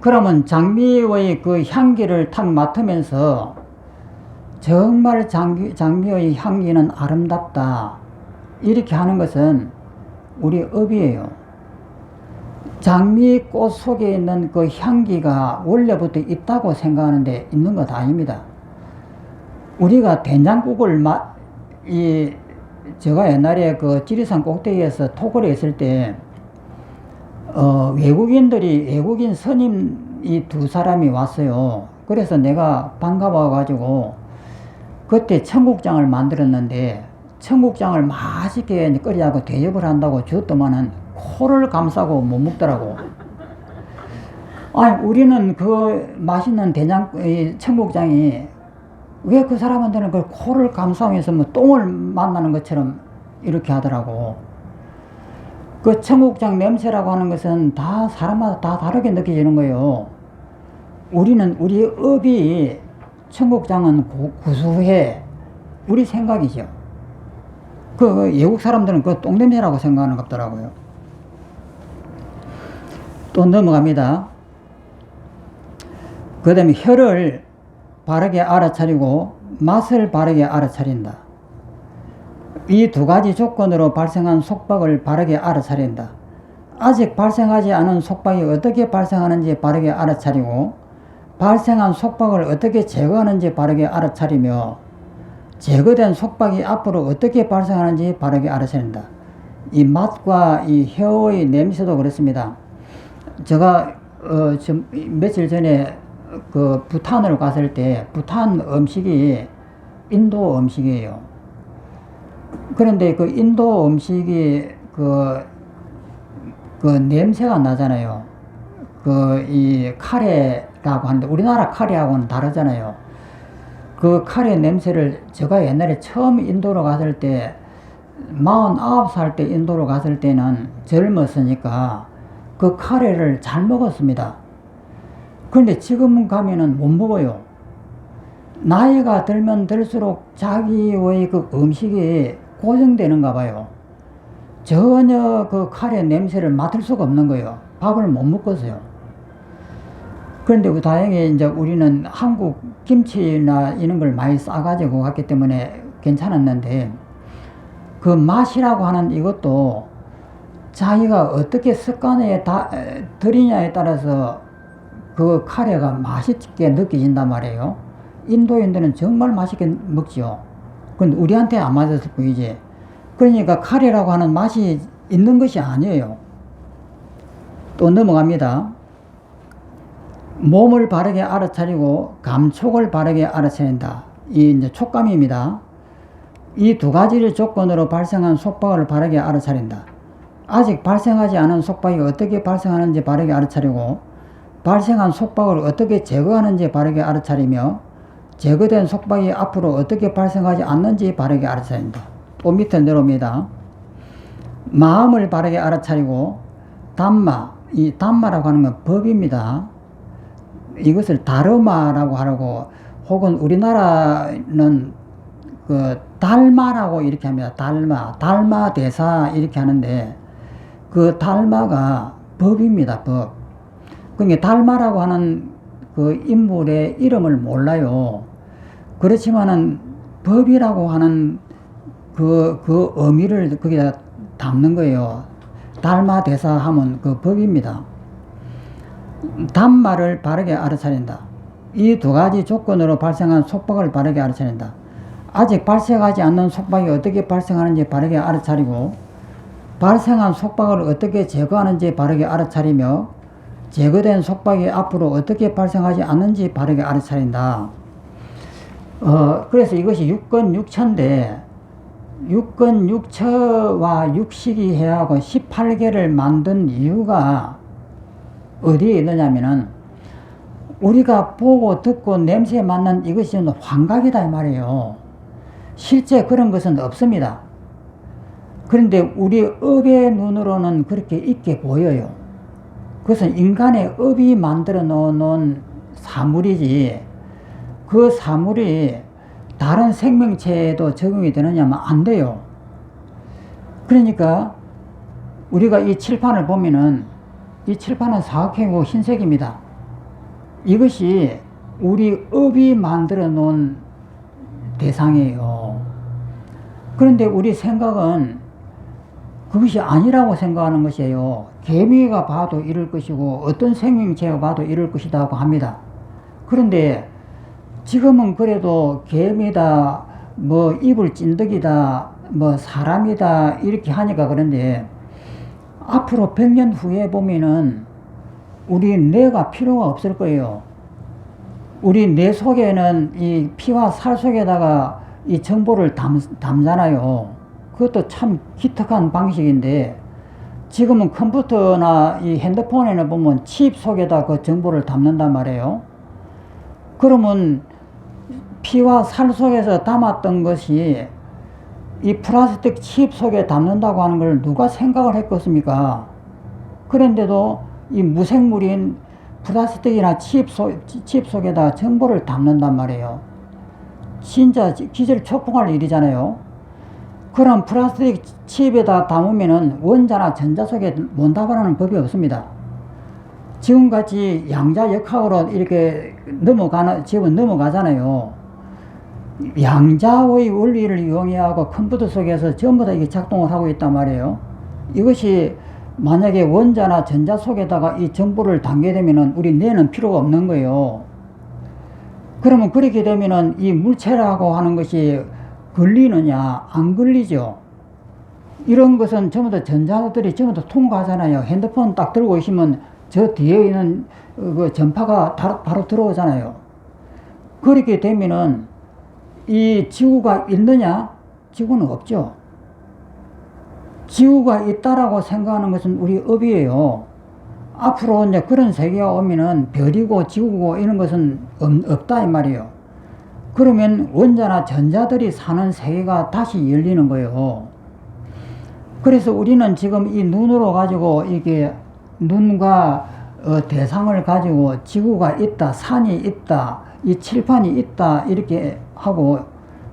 그러면 장미의 그 향기를 탁 맡으면서 정말 장미의 향기는 아름답다 이렇게 하는 것은 우리 업이에요. 장미꽃 속에 있는 그 향기가 원래부터 있다고 생각하는데 있는 것 아닙니다. 우리가 된장국을 제가 옛날에 그 지리산 꼭대기에서 토굴에 있을 때 외국인 스님이 두 사람이 왔어요. 그래서 내가 반가워 가지고 그때 청국장을 만들었는데 청국장을 맛있게 끓이자고 대접을 한다고 줬더만은 코를 감싸고 못 먹더라고. 아니 우리는 그 맛있는 청국장이 왜 그 사람한테는 그 코를 감싸면서 뭐 똥을 만나는 것처럼 이렇게 하더라고. 그 청국장 냄새라고 하는 것은 다 사람마다 다 다르게 느껴지는 거예요. 우리는 우리 업이 청국장은 구수해 우리 생각이죠. 그 외국 사람들은 그 똥냄새라고 생각하는 것 같더라고요. 또 넘어갑니다. 그 다음에 혀를 바르게 알아차리고 맛을 바르게 알아차린다. 이 두 가지 조건으로 발생한 속박을 바르게 알아차린다. 아직 발생하지 않은 속박이 어떻게 발생하는지 바르게 알아차리고, 발생한 속박을 어떻게 제거하는지 바르게 알아차리며, 제거된 속박이 앞으로 어떻게 발생하는지 바르게 알아차린다. 이 맛과 이 혀의 냄새도 그렇습니다. 제가 며칠 전에 그 부탄을 갔을 때 부탄 음식이 인도 음식이에요. 그런데 그 인도 음식이 그 냄새가 나잖아요. 이 카레라고 하는데 우리나라 카레하고는 다르잖아요. 그 카레 냄새를 제가 옛날에 처음 인도로 갔을 때 49살 때 인도로 갔을 때는 젊었으니까 그 카레를 잘 먹었습니다. 그런데 지금 가면은 못 먹어요. 나이가 들면 들수록 자기의 그 음식이 고정되는가 봐요. 전혀 그 카레 냄새를 맡을 수가 없는 거예요. 밥을 못 먹겠어요. 그런데 다행히 이제 우리는 한국 김치나 이런 걸 많이 싸가지고 갔기 때문에 괜찮았는데, 그 맛이라고 하는 이것도 자기가 어떻게 습관에 들이냐에 따라서 그 카레가 맛있게 느껴진단 말이에요. 인도인들은 정말 맛있게 먹죠. 근데 우리한테 안 맞았을 뿐이지. 그러니까 카레라고 하는 맛이 있는 것이 아니에요. 또 넘어갑니다. 몸을 바르게 알아차리고 감촉을 바르게 알아차린다. 이 이제 촉감입니다. 이 두 가지를 조건으로 발생한 속박을 바르게 알아차린다. 아직 발생하지 않은 속박이 어떻게 발생하는지 바르게 알아차리고, 발생한 속박을 어떻게 제거하는지 바르게 알아차리며, 제거된 속박이 앞으로 어떻게 발생하지 않는지 바르게 알아차린다. 또 밑에 내려옵니다. 마음을 바르게 알아차리고, 담마, 이 담마라고 하는 건 법입니다. 이것을 다르마라고 하고, 혹은 우리나라는 그 달마라고 이렇게 합니다. 달마 대사 이렇게 하는데, 그 달마가 법입니다. 법. 그러니까 달마라고 하는 그 인물의 이름을 몰라요. 그렇지만은 법이라고 하는 그 의미를 거기다 담는 거예요. 달마 대사 하면 그 법입니다. 담마를 바르게 알아차린다. 이 두 가지 조건으로 발생한 속박을 바르게 알아차린다. 아직 발생하지 않는 속박이 어떻게 발생하는지 바르게 알아차리고, 발생한 속박을 어떻게 제거하는지 바르게 알아차리며, 제거된 속박이 앞으로 어떻게 발생하지 않는지 바르게 알아차린다. 그래서 이것이 육건육처인데, 육건육처와 육식이 해하고 18개를 만든 이유가 어디에 있느냐면은, 우리가 보고 듣고 냄새 맡는 이것이 환각이다 이 말이에요. 실제 그런 것은 없습니다. 그런데 우리 업의 눈으로는 그렇게 있게 보여요. 그것은 인간의 업이 만들어 놓은 사물이지, 그 사물이 다른 생명체에도 적용이 되느냐면 안 돼요. 그러니까 우리가 이 칠판을 보면은, 이 칠판은 사각형이고 흰색입니다. 이것이 우리 업이 만들어 놓은 대상이에요. 그런데 우리 생각은 그것이 아니라고 생각하는 것이에요. 개미가 봐도 이럴 것이고 어떤 생명체가 봐도 이럴 것이다 고 합니다. 그런데 지금은 그래도 개미다, 뭐 이불 찐득이다, 뭐 사람이다 이렇게 하니까 그런데, 앞으로 100년 후에 보면은 우리 뇌가 필요가 없을 거예요. 우리 뇌 속에는 이 피와 살 속에다가 이 정보를 담잖아요. 그것도 참 기특한 방식인데, 지금은 컴퓨터나 이 핸드폰에는 보면 칩 속에다 그 정보를 담는단 말이에요. 그러면 피와 살 속에서 담았던 것이 이 플라스틱 칩 속에 담는다고 하는 걸 누가 생각을 했겠습니까? 그런데도 이 무생물인 플라스틱이나 칩 속에다 정보를 담는단 말이에요. 진짜 기절초풍할 일이잖아요. 그런 플라스틱 칩에다 담으면은 원자나 전자 속에 못담아라는 법이 없습니다. 지금같이 양자역학으로 이렇게 넘어가잖아요. 양자의 원리를 이용해하고 컴퓨터 속에서 전부 다 이게 작동을 하고 있단 말이에요. 이것이 만약에 원자나 전자 속에다가 이 정보를 담게 되면은 우리 뇌는 필요가 없는 거예요. 그러면 그렇게 되면은 이 물체라고 하는 것이 걸리느냐, 안 걸리죠. 이런 것은 전부 다 전자들이 전부 다 통과하잖아요. 핸드폰 딱 들고 있으면 저 뒤에 있는 그 전파가 바로 들어오잖아요. 그렇게 되면은 이 지구가 있느냐? 지구는 없죠. 지구가 있다라고 생각하는 것은 우리 업이에요. 앞으로 이제 그런 세계가 오면은 별이고 지구고 이런 것은 없다 이 말이에요. 그러면 원자나 전자들이 사는 세계가 다시 열리는 거예요. 그래서 우리는 지금 이 눈으로 가지고 이게 눈과 대상을 가지고 지구가 있다, 산이 있다, 이 칠판이 있다 이렇게 하고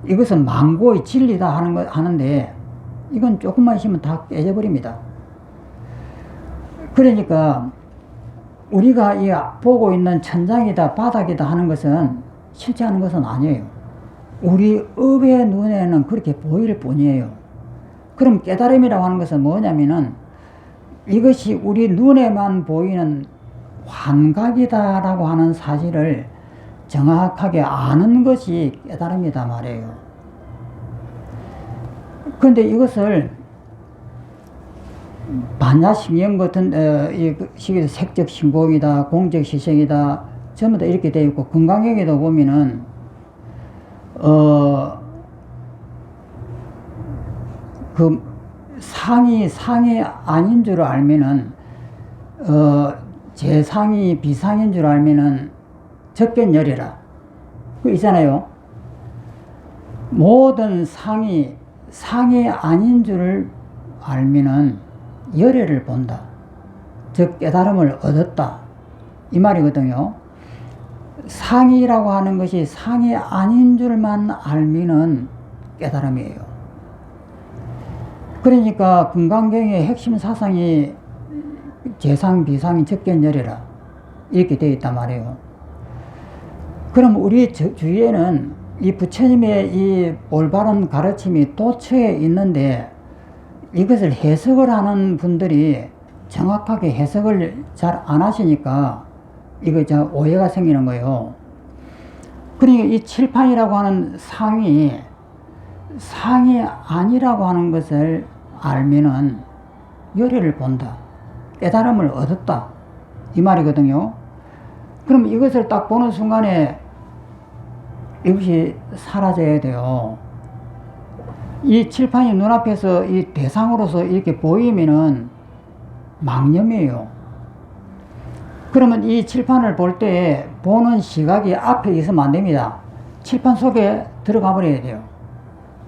이것은 망고의 진리다 하는데 이건 조금만 있으면 다 깨져버립니다. 그러니까 우리가 이 보고 있는 천장이다 바닥이다 하는 것은 실제 하는 것은 아니에요. 우리 업의 눈에는 그렇게 보일 뿐이에요. 그럼 깨달음이라고 하는 것은 뭐냐면은 이것이 우리 눈에만 보이는 환각이다라고 하는 사실을 정확하게 아는 것이 깨달음이다 말이에요. 그런데 이것을 반야심경 같은 이 시기에 색적 신공이다, 공적 시생이다 전부 다 이렇게 되어 있고 금강경에도 보면은 그 상이 아닌 줄 알면은 제상이 비상인 줄 알면은 적견열이라 그 있잖아요. 모든 상이 아닌 줄 알면은 열애를 본다. 즉 깨달음을 얻었다. 이 말이거든요. 상이라고 하는 것이 상이 아닌 줄만 알면은 깨달음이에요. 그러니까 금강경의 핵심 사상이 제상, 비상이 적견열이라 이렇게 되어 있단 말이에요. 그럼 우리 주위에는 이 부처님의 이 올바른 가르침이 도처에 있는데 이것을 해석을 하는 분들이 정확하게 해석을 잘 안 하시니까 이거 오해가 생기는 거예요. 그러니까 이 칠판이라고 하는 상이 아니라고 하는 것을 알면은 열애를 본다. 깨달음을 얻었다. 이 말이거든요. 그럼 이것을 딱 보는 순간에 이것이 사라져야 돼요. 이 칠판이 눈앞에서 이 대상으로서 이렇게 보이면은 망념이에요. 그러면 이 칠판을 볼 때 보는 시각이 앞에 있으면 안 됩니다. 칠판 속에 들어가 버려야 돼요.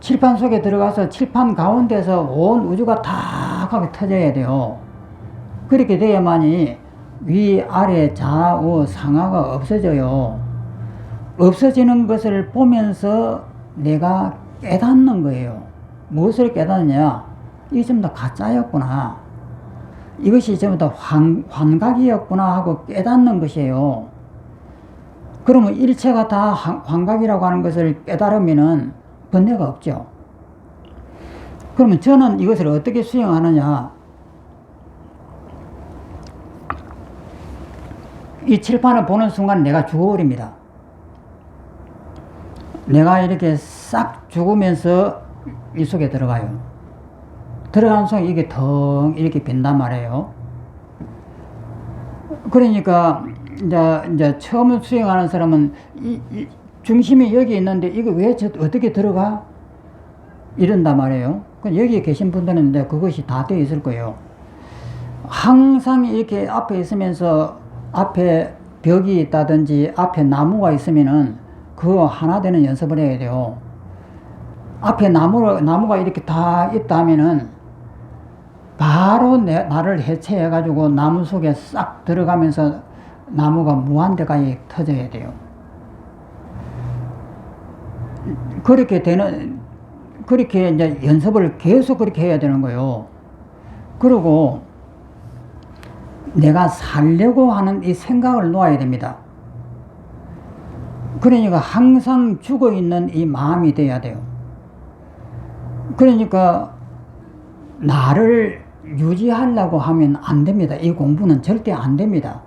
칠판 속에 들어가서 칠판 가운데서 온 우주가 다 하게 터져야 돼요. 그렇게 돼야만이 위, 아래, 좌우, 상하가 없어져요. 없어지는 것을 보면서 내가 깨닫는 거예요. 무엇을 깨닫느냐? 이게 전부 다 가짜였구나. 이것이 전부 다 환각이었구나 하고 깨닫는 것이에요. 그러면 일체가 다 환각이라고 하는 것을 깨달으면은 번뇌가 없죠. 그러면 저는 이것을 어떻게 수행하느냐? 이 칠판을 보는 순간 내가 죽어버립니다. 내가 이렇게 싹 죽으면서 이 속에 들어가요. 들어가는 순간 이게 덩 이렇게 빈단 말이에요. 그러니까 이제 처음 수행하는 사람은 이 중심이 여기 있는데 이거 왜 어떻게 들어가? 이런단 말이에요. 여기 계신 분들은 이제 그것이 다 되어 있을 거예요. 항상 이렇게 앞에 있으면서 앞에 벽이 있다든지 앞에 나무가 있으면은 그거 하나 되는 연습을 해야 돼요. 앞에 나무가 이렇게 다 있다 하면은 바로 나를 해체해가지고 나무 속에 싹 들어가면서 나무가 무한대까지 터져야 돼요. 그렇게 이제 연습을 계속 그렇게 해야 되는 거예요. 그리고 내가 살려고 하는 이 생각을 놓아야 됩니다. 그러니까 항상 죽어 있는 이 마음이 돼야 돼요. 그러니까 나를 유지하려고 하면 안 됩니다. 이 공부는 절대 안 됩니다.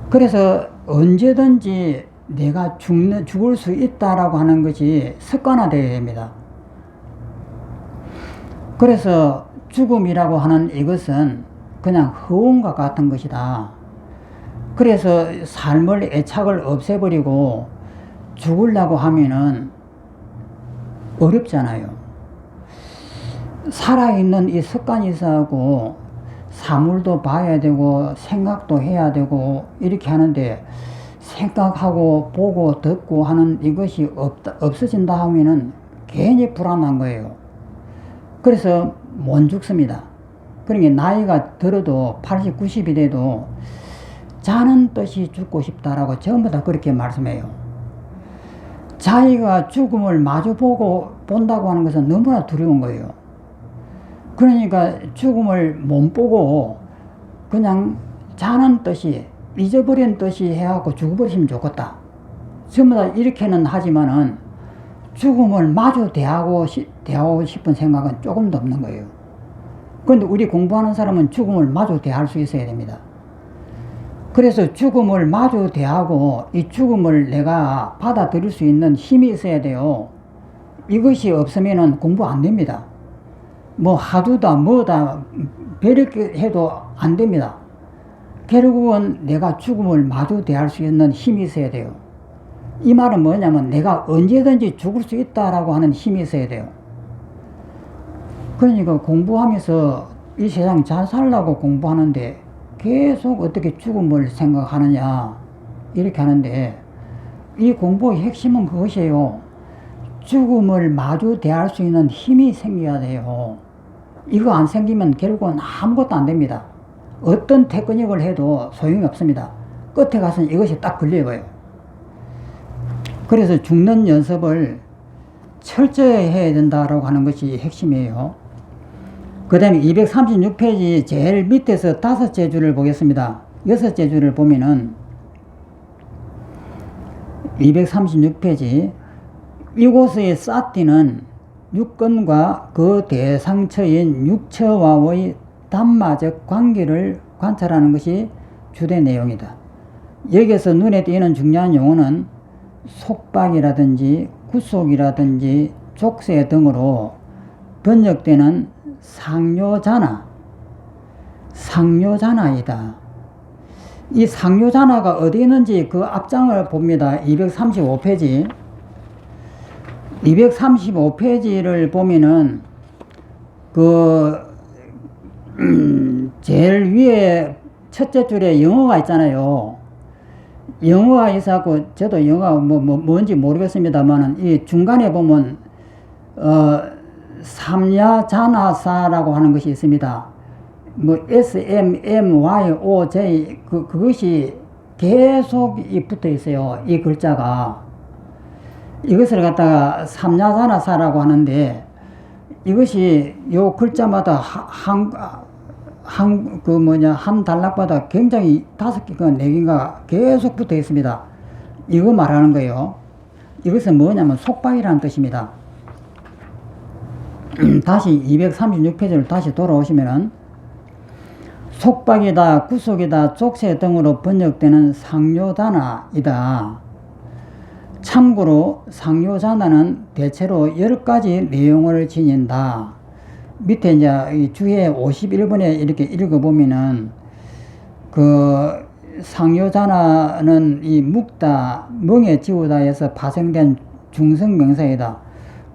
그래서 언제든지 내가 죽을 수 있다라고 하는 것이 습관화되어야 됩니다. 그래서 죽음이라고 하는 이것은 그냥 허운과 같은 것이다. 그래서 삶을 애착을 없애버리고 죽으려고 하면은 어렵잖아요. 살아있는 이 습관이 있어하고 사물도 봐야 되고 생각도 해야 되고 이렇게 하는데 생각하고 보고 듣고 하는 이것이 없어진다 하면은 괜히 불안한 거예요. 그래서 못 죽습니다. 그러니까 나이가 들어도 80, 90이 돼도 자는 뜻이 죽고 싶다라고 전부 다 그렇게 말씀해요. 자기가 죽음을 마주보고 본다고 하는 것은 너무나 두려운 거예요. 그러니까 죽음을 못 보고 그냥 자는 뜻이 잊어버린 뜻이 해갖고 죽어버리시면 좋겠다. 전부 다 이렇게는 하지만은 죽음을 마주 대하고 싶은 생각은 조금도 없는 거예요. 그런데 우리 공부하는 사람은 죽음을 마주 대할 수 있어야 됩니다. 그래서 죽음을 마주 대하고 이 죽음을 내가 받아들일 수 있는 힘이 있어야 돼요. 이것이 없으면은 공부 안 됩니다. 뭐 하두다 뭐다 별게 해도 안 됩니다. 결국은 내가 죽음을 마주 대할 수 있는 힘이 있어야 돼요. 이 말은 뭐냐면 내가 언제든지 죽을 수 있다라고 하는 힘이 있어야 돼요. 그러니까 공부하면서 이 세상 잘 살라고 공부하는데 계속 어떻게 죽음을 생각하느냐 이렇게 하는데 이 공부의 핵심은 그것이에요. 죽음을 마주 대할 수 있는 힘이 생겨야 돼요. 이거 안 생기면 결국은 아무것도 안 됩니다. 어떤 테크닉을 해도 소용이 없습니다. 끝에 가서는 이것이 딱 걸려버려요. 그래서 죽는 연습을 철저히 해야 된다라고 하는 것이 핵심이에요. 그 다음에 236페이지 제일 밑에서 5째 줄을 보겠습니다. 6째 줄을 보면은 236페이지 이곳의 사티는 육건과 그 대상처인 육처와의 단마적 관계를 관찰하는 것이 주된 내용이다. 여기에서 눈에 띄는 중요한 용어는 속박이라든지 구속이라든지 족쇄 등으로 번역되는 상뇨자나이다. 이 상뇨자나가 어디 있는지 그 앞장을 봅니다. 235페이지. 235페이지를 보면은 제일 위에 첫째 줄에 영어가 있잖아요. 영어가 있어갖고 저도 영어가 뭔지 모르겠습니다만은 이 중간에 보면 삼야자나사라고 하는 것이 있습니다. SMMYOJ 그것이 계속 붙어 있어요. 이 글자가. 이것을 갖다가 삼야자나사라고 하는데 이것이 요 글자마다 한 단락마다 굉장히 5개가 4개가 계속 붙어 있습니다. 이거 말하는 거예요. 이것은 뭐냐면 속박이라는 뜻입니다. 다시 236페이지를 다시 돌아오시면은 속박이다, 구속이다, 족쇄 등으로 번역되는 상뇨자나이다. 참고로 상뇨자나는 대체로 10가지 내용을 지닌다. 밑에 이제 주에 51번에 이렇게 읽어보면은 그 상뇨자나는 이 묵다, 멍에 지우다에서 파생된 중성명사이다.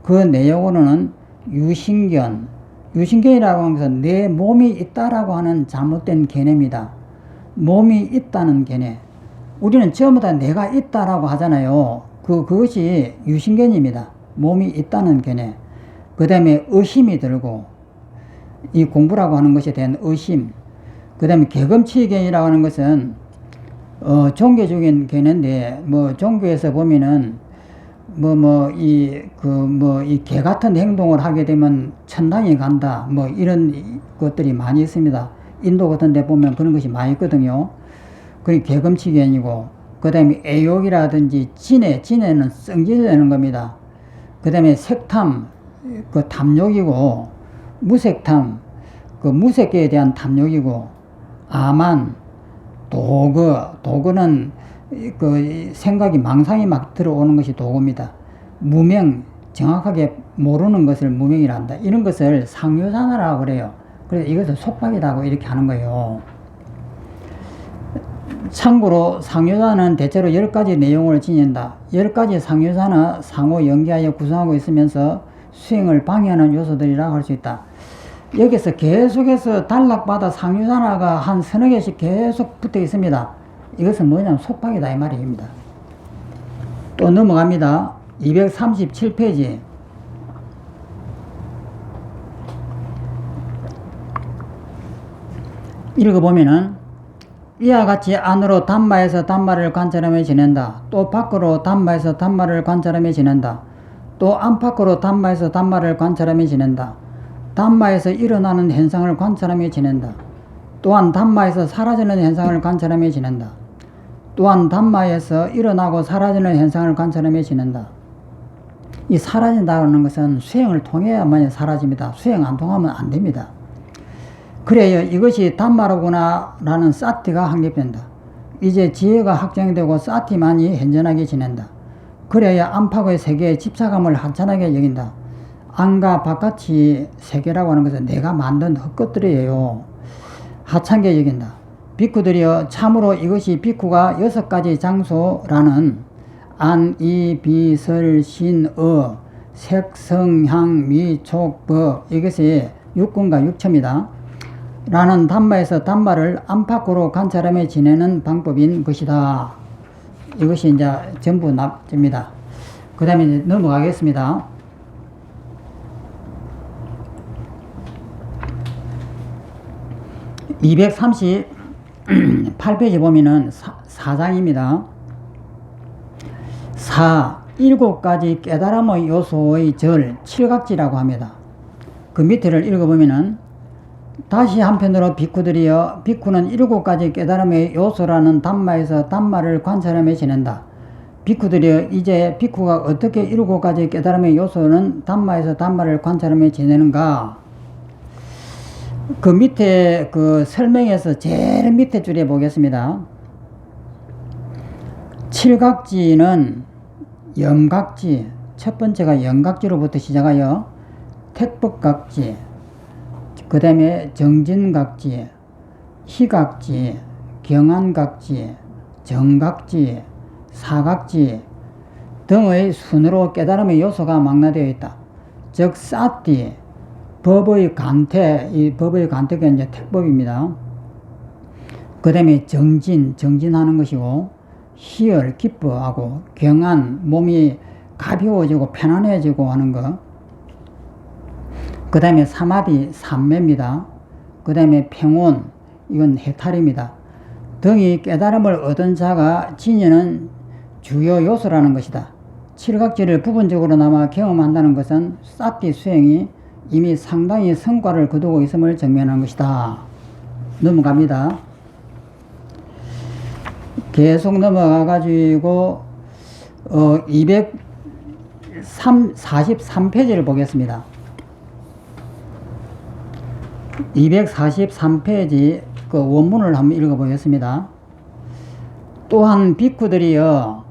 그 내용으로는 유신견이라고 하는 것은 내 몸이 있다라고 하는 잘못된 개념이다. 몸이 있다는 개념. 우리는 전부 다 내가 있다라고 하잖아요. 그것이 유신견입니다. 몸이 있다는 개념. 그 다음에 의심이 들고, 이 공부라고 하는 것에 대한 의심. 그 다음에 개금치견이라고 하는 것은, 종교적인 개념인데, 종교에서 보면은, 이 개 같은 행동을 하게 되면 천당에 간다. 이런 것들이 많이 있습니다. 인도 같은 데 보면 그런 것이 많이 있거든요. 그게 개금치견이고, 그 다음에 애욕이라든지 진해는 성질을 내는 겁니다. 그 다음에 색탐, 탐욕이고, 무색탐, 무색계에 대한 탐욕이고, 아만, 도구는 생각이 망상이 막 들어오는 것이 도구입니다. 무명, 정확하게 모르는 것을 무명이라 한다. 이런 것을 상뇨자나라고 그래요. 그래서 이것을 속박이라고 이렇게 하는 거예요. 참고로 상뇨자는 대체로 10가지 내용을 지닌다. 10가지 상뇨자는 상호 연계하여 구성하고 있으면서 수행을 방해하는 요소들이라고 할 수 있다. 여기서 계속해서 단락받아 상류산화가 한 서너 개씩 계속 붙어 있습니다. 이것은 뭐냐면 속박이다 이 말입니다. 또 넘어갑니다. 237페이지. 읽어보면은 이와 같이 안으로 단마에서 단마를 관찰하며 지낸다. 또 밖으로 단마에서 단마를 관찰하며 지낸다. 또 안팎으로 단마에서 단마를 관찰하며 지낸다. 단마에서 일어나는 현상을 관찰하며 지낸다. 또한 단마에서 사라지는 현상을 관찰하며 지낸다. 또한 단마에서 일어나고 사라지는 현상을 관찰하며 지낸다. 이 사라진다는 것은 수행을 통해야만 사라집니다. 수행 안 통하면 안 됩니다. 그래요. 이것이 단마로구나 라는 사티가 확립된다. 이제 지혜가 확정되고 사티만이 현존하게 지낸다. 그래야 안팎의 세계에 집착감을 한찬하게 여긴다. 안과 바깥이 세계라고 하는 것은 내가 만든 헛것들이에요. 하찮게 여긴다. 비쿠들이여 참으로 이것이 비쿠가 6가지 장소라는 안, 이, 비, 설, 신, 색, 성, 향, 미, 촉, 법 이것이 육군과 육처입니다. 라는 단마에서 단마를 안팎으로 관찰하며 지내는 방법인 것이다. 이것이 이제 전부 납입니다. 그 다음에 이제 넘어가겠습니다. 238페이지 보면은 4장입니다. 7가지 깨달음의 요소의 절, 칠각지라고 합니다. 그 밑에를 읽어보면은 다시 한편으로 비쿠들이여 비쿠는 7가지 깨달음의 요소라는 단마에서 단마를 관찰하며 지낸다. 비쿠들이여 이제 비쿠가 어떻게 7가지 깨달음의 요소는 단마에서 단마를 관찰하며 지내는가? 그 밑에 그 설명에서 제일 밑에 줄에 보겠습니다. 칠각지는 염각지, 첫 번째가 염각지로부터 시작하여 택법각지, 그 다음에 정진각지, 희각지, 경안각지, 정각지, 사각지 등의 순으로 깨달음의 요소가 망라되어 있다. 즉 사티, 법의 간태, 이 법의 간태가 이제 택법입니다. 그 다음에 정진하는 것이고, 희열, 기뻐하고, 경안, 몸이 가벼워지고 편안해지고 하는 것. 그 다음에 사마디, 삼매입니다. 그 다음에 평온, 이건 해탈입니다. 등이 깨달음을 얻은 자가 지니는 주요 요소라는 것이다. 칠각지를 부분적으로나마 경험한다는 것은 사티 수행이 이미 상당히 성과를 거두고 있음을 증명하는 것이다. 넘어갑니다. 계속 넘어가가지고 243페이지를 보겠습니다. 243페이지 그 원문을 한번 읽어보겠습니다. 또한 비쿠들이여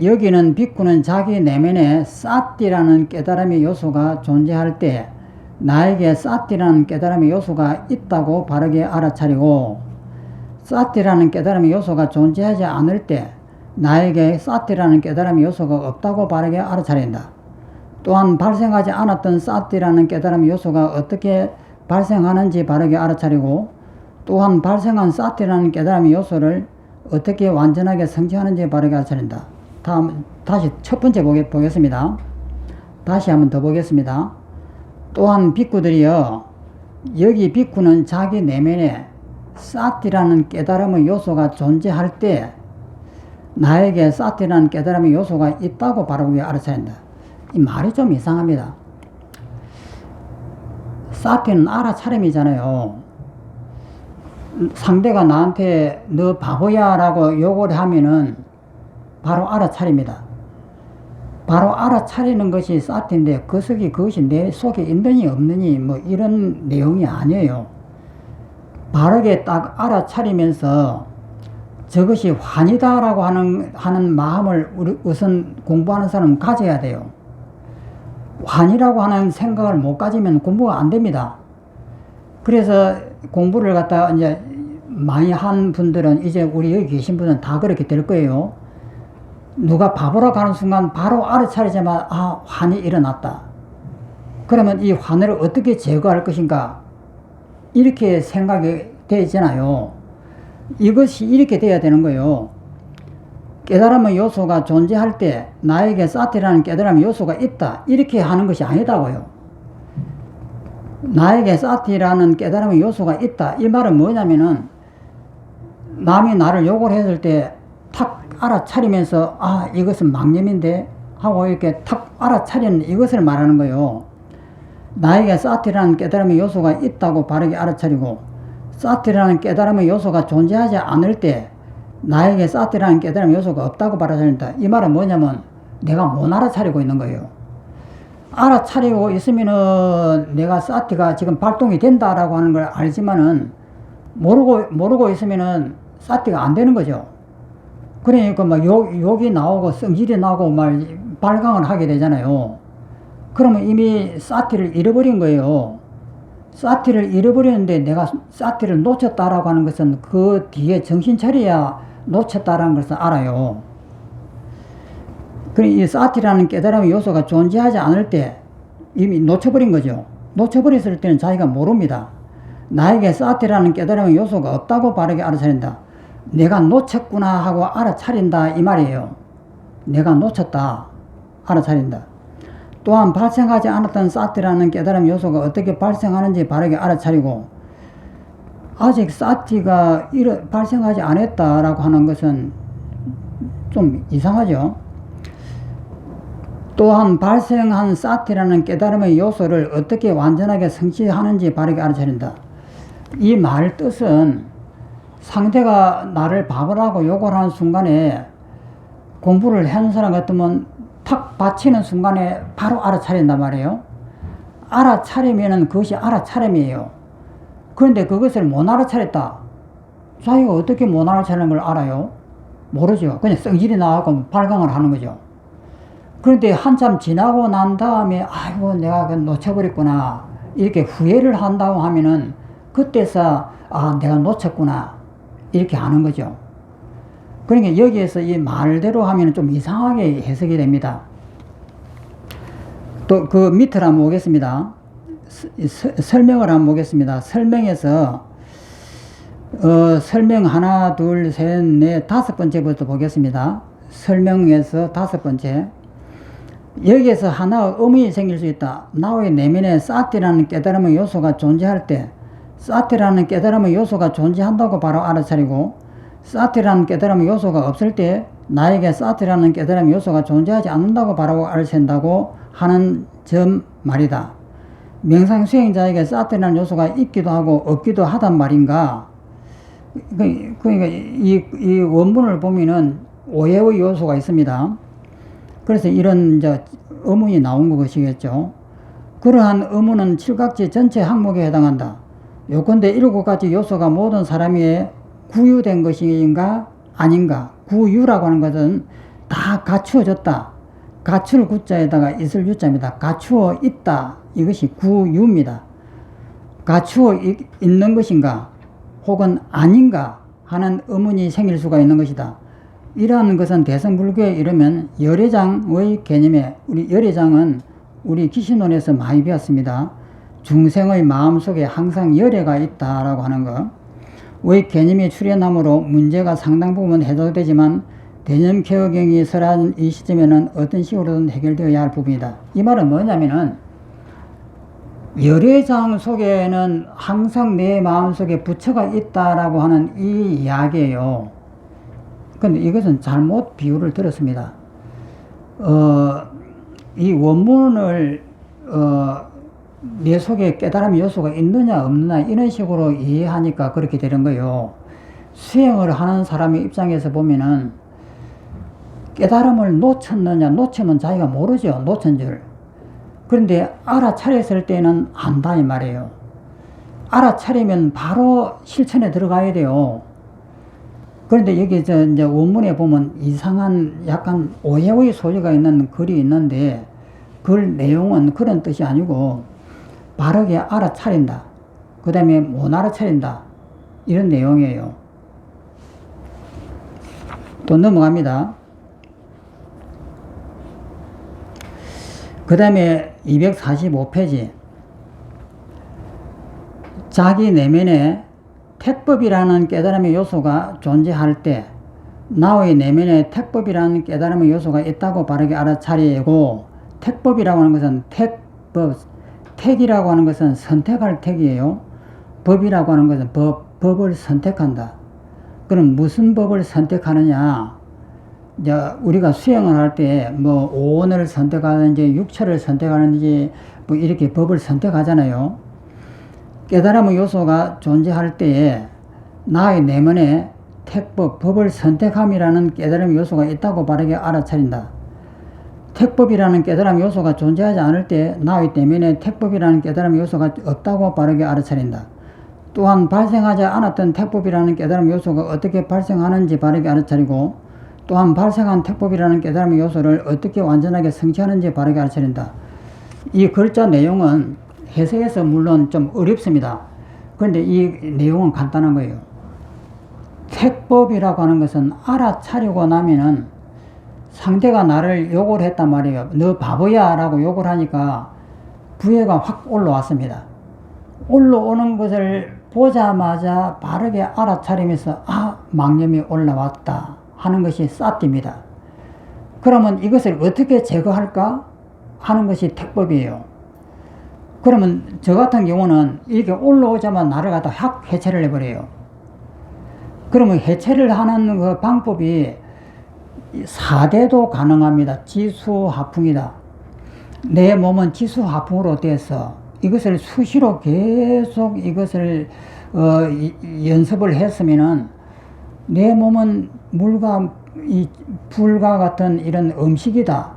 여기는 비쿠는 자기 내면에 사티라는 깨달음의 요소가 존재할 때 나에게 사티라는 깨달음의 요소가 있다고 바르게 알아차리고 사티라는 깨달음의 요소가 존재하지 않을 때 나에게 사티라는 깨달음의 요소가 없다고 바르게 알아차린다. 또한 발생하지 않았던 사티라는 깨달음의 요소가 어떻게 발생하는지 바르게 알아차리고 또한 발생한 사티라는 깨달음의 요소를 어떻게 완전하게 성취하는지 바르게 알아차린다. 다시 첫 번째 보겠습니다. 다시 한번 더 보겠습니다. 또한 비쿠들이여 여기 비쿠는 자기 내면에 사티라는 깨달음의 요소가 존재할 때 나에게 사티라는 깨달음의 요소가 있다고 바르게 알아차린다. 이 말이 좀 이상합니다. 사티는 알아차림이잖아요. 상대가 나한테 너 바보야 라고 욕을 하면은 바로 알아차립니다. 바로 알아차리는 것이 사티인데 그것이 내 속에 있느니 없느니 뭐 이런 내용이 아니에요. 바르게 딱 알아차리면서 저것이 환이다라고 하는 마음을 우선 공부하는 사람은 가져야 돼요. 환이라고 하는 생각을 못 가지면 공부가 안 됩니다. 그래서 공부를 갖다가 이제 많이 한 분들은 이제 우리 여기 계신 분은 다 그렇게 될 거예요. 누가 바보라고 하는 순간 바로 알아차리자마자 환이 일어났다. 그러면 이 환해를 어떻게 제거할 것인가? 이렇게 생각이 되잖아요. 이것이 이렇게 돼야 되는 거예요. 깨달음의 요소가 존재할 때 나에게 사티라는 깨달음의 요소가 있다. 이렇게 하는 것이 아니다고요. 나에게 사티라는 깨달음의 요소가 있다. 이 말은 뭐냐면은 남이 나를 욕을 했을 때 탁 알아차리면서 아 이것은 망념인데 하고 이렇게 탁 알아차리는 이것을 말하는 거예요. 나에게 사티라는 깨달음의 요소가 있다고 바르게 알아차리고 사티라는 깨달음의 요소가 존재하지 않을 때 나에게 사티라는 깨달음의 요소가 없다고 알아차린다. 이 말은 뭐냐면 내가 못 알아차리고 있는 거예요. 알아차리고 있으면은 내가 사티가 지금 발동이 된다라고 하는 걸 알지만은 모르고 있으면은 사티가 안 되는 거죠. 그러니까 막 욕이 나오고 성질이 나고 막 발광을 하게 되잖아요. 그러면 이미 사티를 잃어버린 거예요. 사티를 잃어버렸는데 내가 사티를 놓쳤다라고 하는 것은 그 뒤에 정신 차려야 놓쳤다라는 것을 알아요. 그러니 이 사티라는 깨달음의 요소가 존재하지 않을 때 이미 놓쳐버린 거죠. 놓쳐버렸을 때는 자기가 모릅니다. 나에게 사티라는 깨달음의 요소가 없다고 바르게 알아차린다. 내가 놓쳤구나 하고 알아차린다 이 말이에요. 내가 놓쳤다 알아차린다. 또한 발생하지 않았던 사티라는 깨달음 요소가 어떻게 발생하는지 바르게 알아차리고 아직 사티가 발생하지 않았다라고 하는 것은 좀 이상하죠. 또한 발생한 사티라는 깨달음의 요소를 어떻게 완전하게 성취하는지 바르게 알아차린다. 이 말 뜻은 상대가 나를 바보라고 욕을 하는 순간에 공부를 하는 사람 같으면 탁 받치는 순간에 바로 알아차린단 말이에요. 알아차리면은 그것이 알아차림이에요. 그런데 그것을 못 알아차렸다. 자기가 어떻게 못 알아차리는 걸 알아요? 모르죠. 그냥 성질이 나고 발광을 하는 거죠. 그런데 한참 지나고 난 다음에 아이고 내가 놓쳐버렸구나 이렇게 후회를 한다고 하면은 그때서 아 내가 놓쳤구나 이렇게 하는 거죠. 그러니까 여기에서 이 말대로 하면 좀 이상하게 해석이 됩니다. 또 그 밑을 한번 보겠습니다. 설명을 한번 보겠습니다. 설명에서 설명 하나 둘 셋 넷 다섯 번째부터 보겠습니다. 설명에서 다섯 번째. 여기에서 하나 의문이 생길 수 있다. 나의 내면에 사티라는 깨달음의 요소가 존재할 때 사티라는 깨달음의 요소가 존재한다고 바로 알아차리고 사티라는 깨달음의 요소가 없을 때 나에게 사티라는 깨달음의 요소가 존재하지 않는다고 바로 알아챈다고 하는 점 말이다. 명상 수행자에게 사티라는 요소가 있기도 하고 없기도 하단 말인가. 그러니까 이 원문을 보면은 오해의 요소가 있습니다. 그래서 이런 의문이 나온 것이겠죠. 그러한 의문은 칠각지 전체 항목에 해당한다. 요컨대 7가지 요소가 모든 사람에 구유된 것인가 아닌가. 구유라고 하는 것은 다 갖추어졌다. 갖출 구자에다가 있을 유자입니다. 갖추어 있다. 이것이 구유입니다. 갖추어 있는 것인가 혹은 아닌가 하는 의문이 생길 수가 있는 것이다. 이러한 것은 대성불교에 이르면 열애장의 개념에 우리 열애장은 우리 기신론에서 많이 배웠습니다. 중생의 마음속에 항상 열애가 있다라고 하는 것. 의 개념이 출현함으로 문제가 상당 부분 해소되지만 대념개혁경이 설한 이 시점에는 어떤 식으로든 해결되어야 할 부분이다. 이 말은 뭐냐면은 열애장 속에는 항상 내 마음속에 부처가 있다라고 하는 이 이야기예요. 근데 이것은 잘못 비유를 들었습니다. 이 원문을 내 속에 깨달음 요소가 있느냐 없느냐 이런 식으로 이해하니까 그렇게 되는 거예요. 수행을 하는 사람의 입장에서 보면은 깨달음을 놓쳤느냐 놓치면 자기가 모르죠. 놓친 줄. 그런데 알아차렸을 때는 안다 이 말이에요. 알아차리면 바로 실천에 들어가야 돼요. 그런데 여기 이제 원문에 보면 이상한 약간 오해의 소리가 있는 글이 있는데 그 내용은 그런 뜻이 아니고 바르게 알아차린다. 그 다음에 못 알아차린다. 이런 내용이에요. 또 넘어갑니다. 그 다음에 245페이지. 자기 내면에 택법이라는 깨달음의 요소가 존재할 때 나의 내면에 택법이라는 깨달음의 요소가 있다고 바르게 알아차리고, 택법이라고 하는 것은 택이라고 하는 것은 선택할 택이에요. 법이라고 하는 것은 법을 선택한다. 그럼 무슨 법을 선택하느냐? 이제 우리가 수행을 할 때 뭐 오온을 선택하는지 육체를 선택하는지 뭐 이렇게 법을 선택하잖아요. 깨달음의 요소가 존재할 때에 나의 내면에 택법, 법을 선택함이라는 깨달음의 요소가 있다고 바르게 알아차린다. 택법이라는 깨달음의 요소가 존재하지 않을 때 나의 내면에 택법이라는 깨달음의 요소가 없다고 바르게 알아차린다. 또한 발생하지 않았던 택법이라는 깨달음의 요소가 어떻게 발생하는지 바르게 알아차리고, 또한 발생한 택법이라는 깨달음의 요소를 어떻게 완전하게 성취하는지 바르게 알아차린다. 이 글자 내용은 해석에서 물론 좀 어렵습니다. 그런데 이 내용은 간단한 거예요. 택법이라고 하는 것은 알아차리고 나면은 상대가 나를 욕을 했단 말이에요. 너 바보야 라고 욕을 하니까 부해가 확 올라왔습니다. 올라오는 것을 보자마자 바르게 알아차리면서 망념이 올라왔다 하는 것이 쌌딥니다. 그러면 이것을 어떻게 제거할까 하는 것이 택법이에요. 그러면 저 같은 경우는 이렇게 올라오자마자 나를 갖다 확 해체를 해버려요. 그러면 해체를 하는 그 방법이 4대도 가능합니다. 지수하풍이다. 내 몸은 지수하풍으로 돼서 이것을 수시로 계속 이것을 연습을 했으면은 내 몸은 물과 불과 같은 이런 음식이다.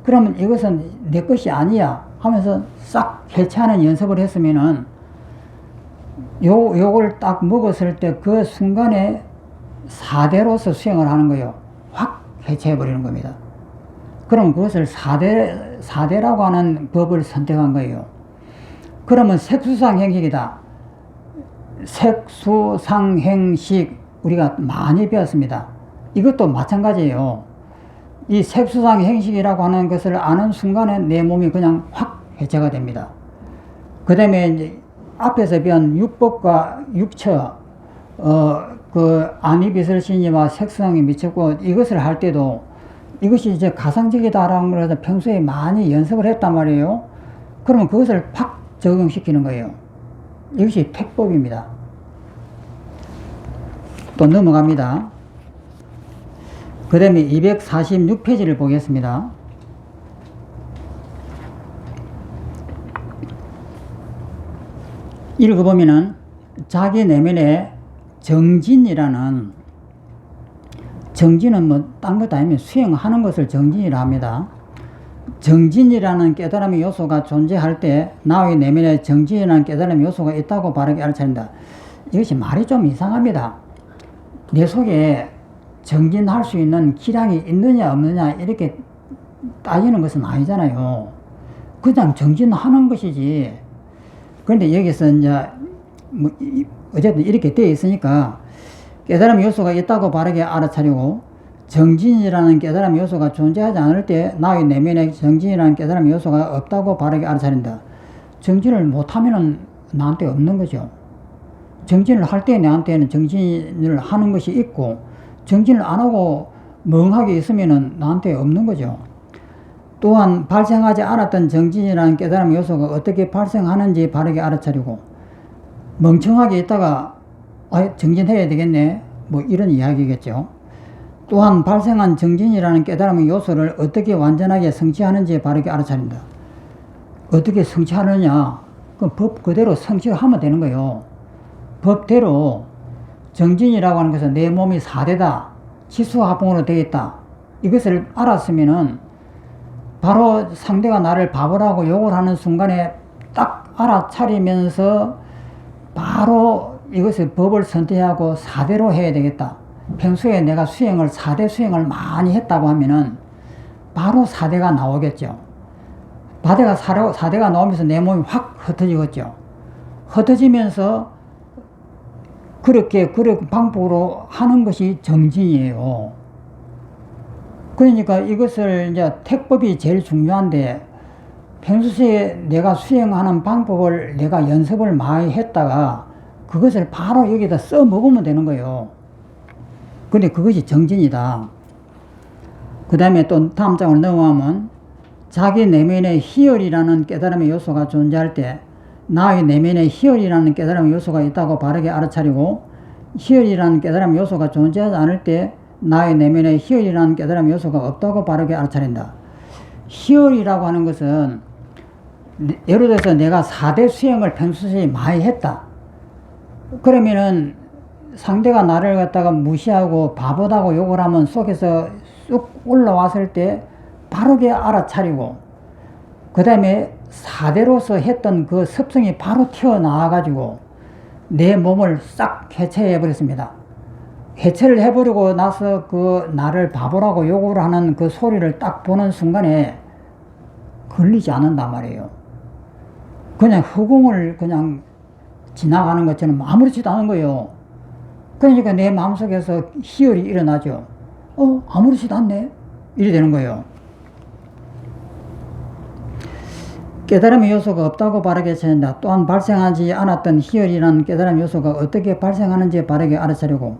그러면 이것은 내 것이 아니야 하면서 싹 해체하는 연습을 했으면은 요걸 딱 먹었을 때 그 순간에 4대로서 수행을 하는 거예요. 확 해체해버리는 겁니다. 그럼 그것을 4대라고 하는 법을 선택한 거예요. 그러면 색수상행식이다. 색수상행식 우리가 많이 배웠습니다. 이것도 마찬가지예요. 이 색수상행식이라고 하는 것을 아는 순간에 내 몸이 그냥 확 해체가 됩니다. 그 다음에 이제 앞에서 배운 육법과 육처, 안이비설신이와 색수상이 미쳤고, 이것을 할 때도 이것이 이제 가상적이다라는 걸 평소에 많이 연습을 했단 말이에요. 그러면 그것을 팍 적용시키는 거예요. 이것이 택법입니다. 또 넘어갑니다. 그 다음에 246페이지를 보겠습니다. 읽어보면은 자기 내면에 정진이라는, 정진은 뭐 딴 것도 아니면 수행하는 것을 정진이라 합니다. 정진이라는 깨달음의 요소가 존재할 때 나의 내면에 정진이라는 깨달음의 요소가 있다고 바르게 알아차린다. 이것이 말이 좀 이상합니다. 내 속에 정진할 수 있는 기량이 있느냐 없느냐 이렇게 따지는 것은 아니잖아요. 그냥 정진하는 것이지. 그런데 여기서 이제 뭐 어쨌든 이렇게 되어 있으니까 깨달음 요소가 있다고 바르게 알아차리고, 정진이라는 깨달음 요소가 존재하지 않을 때 나의 내면에 정진이라는 깨달음 요소가 없다고 바르게 알아차린다. 정진을 못하면은 나한테 없는 거죠. 정진을 할 때 나한테는 정진을 하는 것이 있고, 정진을 안 하고 멍하게 있으면은 나한테 없는 거죠. 또한 발생하지 않았던 정진이라는 깨달음 요소가 어떻게 발생하는지 바르게 알아차리고, 멍청하게 있다가 정진해야 되겠네 뭐 이런 이야기겠죠. 또한 발생한 정진이라는 깨달음의 요소를 어떻게 완전하게 성취하는지 바르게 알아차린다. 어떻게 성취하느냐? 그 법 그대로 성취를 하면 되는 거예요. 법대로 정진이라고 하는 것은 내 몸이 4대다. 지수화풍으로 되어 있다. 이것을 알았으면은 바로 상대가 나를 바보라고 욕을 하는 순간에 딱 알아차리면서 바로 이것을 법을 선택하고 4대로 해야 되겠다. 평소에 내가 4대 수행을 많이 했다고 하면은 바로 4대가 나오겠죠. 4대가 나오면서 내 몸이 확 흩어지겠죠. 흩어지면서 그렇게 방법으로 하는 것이 정진이에요. 그러니까 이것을 이제 택법이 제일 중요한데, 평소에 내가 수행하는 방법을 내가 연습을 많이 했다가 그것을 바로 여기다 써 먹으면 되는 거예요. 근데 그것이 정진이다. 그 다음에 또 다음 장을 넘어가면 자기 내면에 희열이라는 깨달음의 요소가 존재할 때 나의 내면에 희열이라는 깨달음의 요소가 있다고 바르게 알아차리고 희열이라는 깨달음의 요소가 존재하지 않을 때 나의 내면에 희열이라는 깨달음의 요소가 없다고 바르게 알아차린다. 희열이라고 하는 것은 예를 들어서 내가 4대 수행을 평소에 많이 했다. 그러면은 상대가 나를 갖다가 무시하고 바보다고 욕을 하면 속에서 쑥 올라왔을 때 바르게 알아차리고 그 다음에 4대로서 했던 그 습성이 바로 튀어나와 가지고 내 몸을 싹 해체해 버렸습니다. 해체를 해버리고 나서 그 나를 바보라고 욕을 하는 그 소리를 딱 보는 순간에 걸리지 않는단 말이에요. 그냥 허공을 그냥 지나가는 것처럼 아무렇지도 않은 거예요. 그러니까 내 마음속에서 희열이 일어나죠. 아무렇지도 않네. 이래 되는 거예요. 깨달음의 요소가 없다고 바르게 찾는다. 또한 발생하지 않았던 희열이라는 깨달음 요소가 어떻게 발생하는지 바르게 알아차리고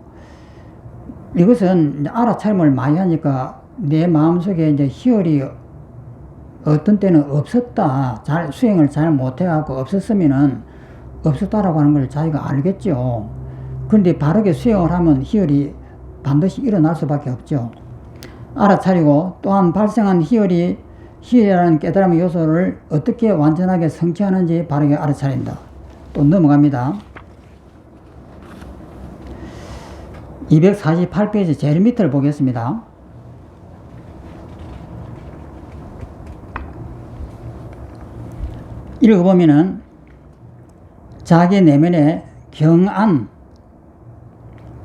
이것은 알아차림을 많이 하니까 내 마음속에 이제 희열이 어떤 때는 없었다. 수행을 잘 못해갖고 없었으면은 없었다라고 하는 걸 자기가 알겠죠. 그런데 바르게 수행을 하면 희열이 반드시 일어날 수밖에 없죠. 알아차리고 또한 발생한 희열이라는 깨달음의 요소를 어떻게 완전하게 성취하는지 바르게 알아차린다. 또 넘어갑니다. 248페이지 제일 밑을 보겠습니다. 읽어보면은 자기 내면에 경안,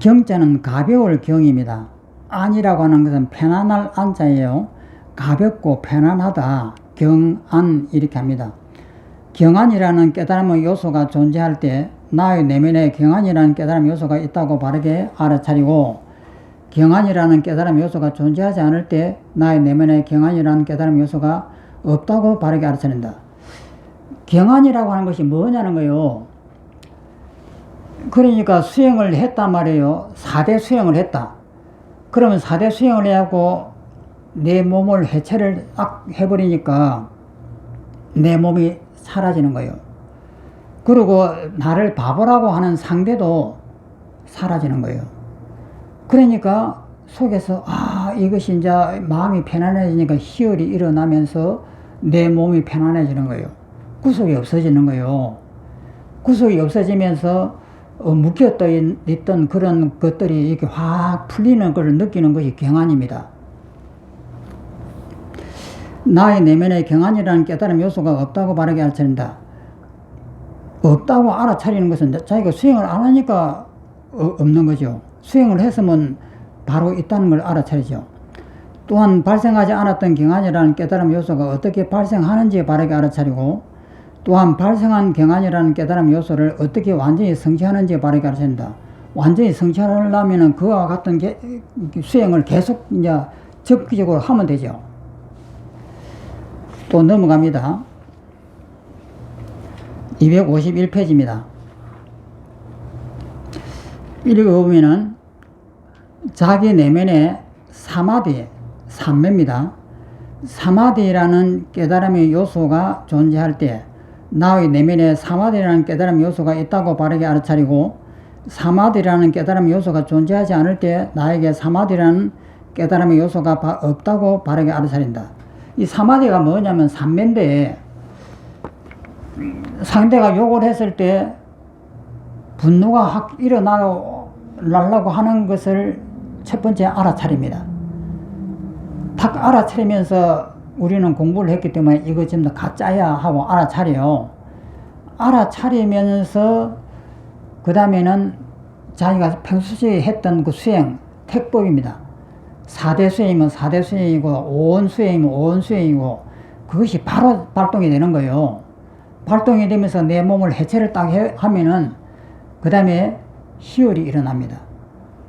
경자는 가벼울 경입니다. 안이라고 하는 것은 편안할 안자예요. 가볍고 편안하다. 경안 이렇게 합니다. 경안이라는 깨달음의 요소가 존재할 때 나의 내면에 경안이라는 깨달음 요소가 있다고 바르게 알아차리고 경안이라는 깨달음 요소가 존재하지 않을 때 나의 내면에 경안이라는 깨달음 요소가 없다고 바르게 알아차린다. 경안이라고 하는 것이 뭐냐는 거예요. 그러니까 수행을 했단 말이에요. 4대 수행을 했다. 그러면 4대 수행을 해갖고 내 몸을 해체를 딱 해버리니까 내 몸이 사라지는 거예요. 그리고 나를 바보라고 하는 상대도 사라지는 거예요. 그러니까 속에서 이것이 이제 마음이 편안해지니까 희열이 일어나면서 내 몸이 편안해지는 거예요. 구속이 없어지는 거예요. 구속이 없어지면서 묶였던 그런 것들이 이렇게 확 풀리는 것을 느끼는 것이 경안입니다. 나의 내면에 경안이라는 깨달음 요소가 없다고 바르게 알아차린다. 없다고 알아차리는 것은 자기가 수행을 안 하니까 없는 거죠. 수행을 했으면 바로 있다는 걸 알아차리죠. 또한 발생하지 않았던 경안이라는 깨달음 요소가 어떻게 발생하는지 바르게 알아차리고 또한 발생한 경안이라는 깨달음 요소를 어떻게 완전히 성취하는지 바르게 알아차린다. 완전히 성취하려면 그와 같은 수행을 계속 이제 적극적으로 하면 되죠. 또 넘어갑니다. 251페이지입니다. 읽어보면은 자기 내면에 사마디, 삼매입니다. 사마디라는 깨달음의 요소가 존재할 때 나의 내면에 사마디라는 깨달음 요소가 있다고 바르게 알아차리고 사마디라는 깨달음 요소가 존재하지 않을 때 나에게 사마디라는 깨달음의 요소가 없다고 바르게 알아차린다. 이 사마디가 뭐냐면 삼매인데 상대가 욕을 했을 때 분노가 확 일어나려고 하는 것을 첫 번째 알아차립니다. 딱 알아차리면서 우리는 공부를 했기 때문에 이거 전부 다 가짜야 하고 알아차려요. 알아차리면서 그 다음에는 자기가 평소에 했던 그 수행, 택법입니다. 4대 수행이면 4대 수행이고 5원 수행이면 5원 수행이고 그것이 바로 발동이 되는 거예요. 발동이 되면서 내 몸을 해체를 딱 하면은 그 다음에 희열이 일어납니다.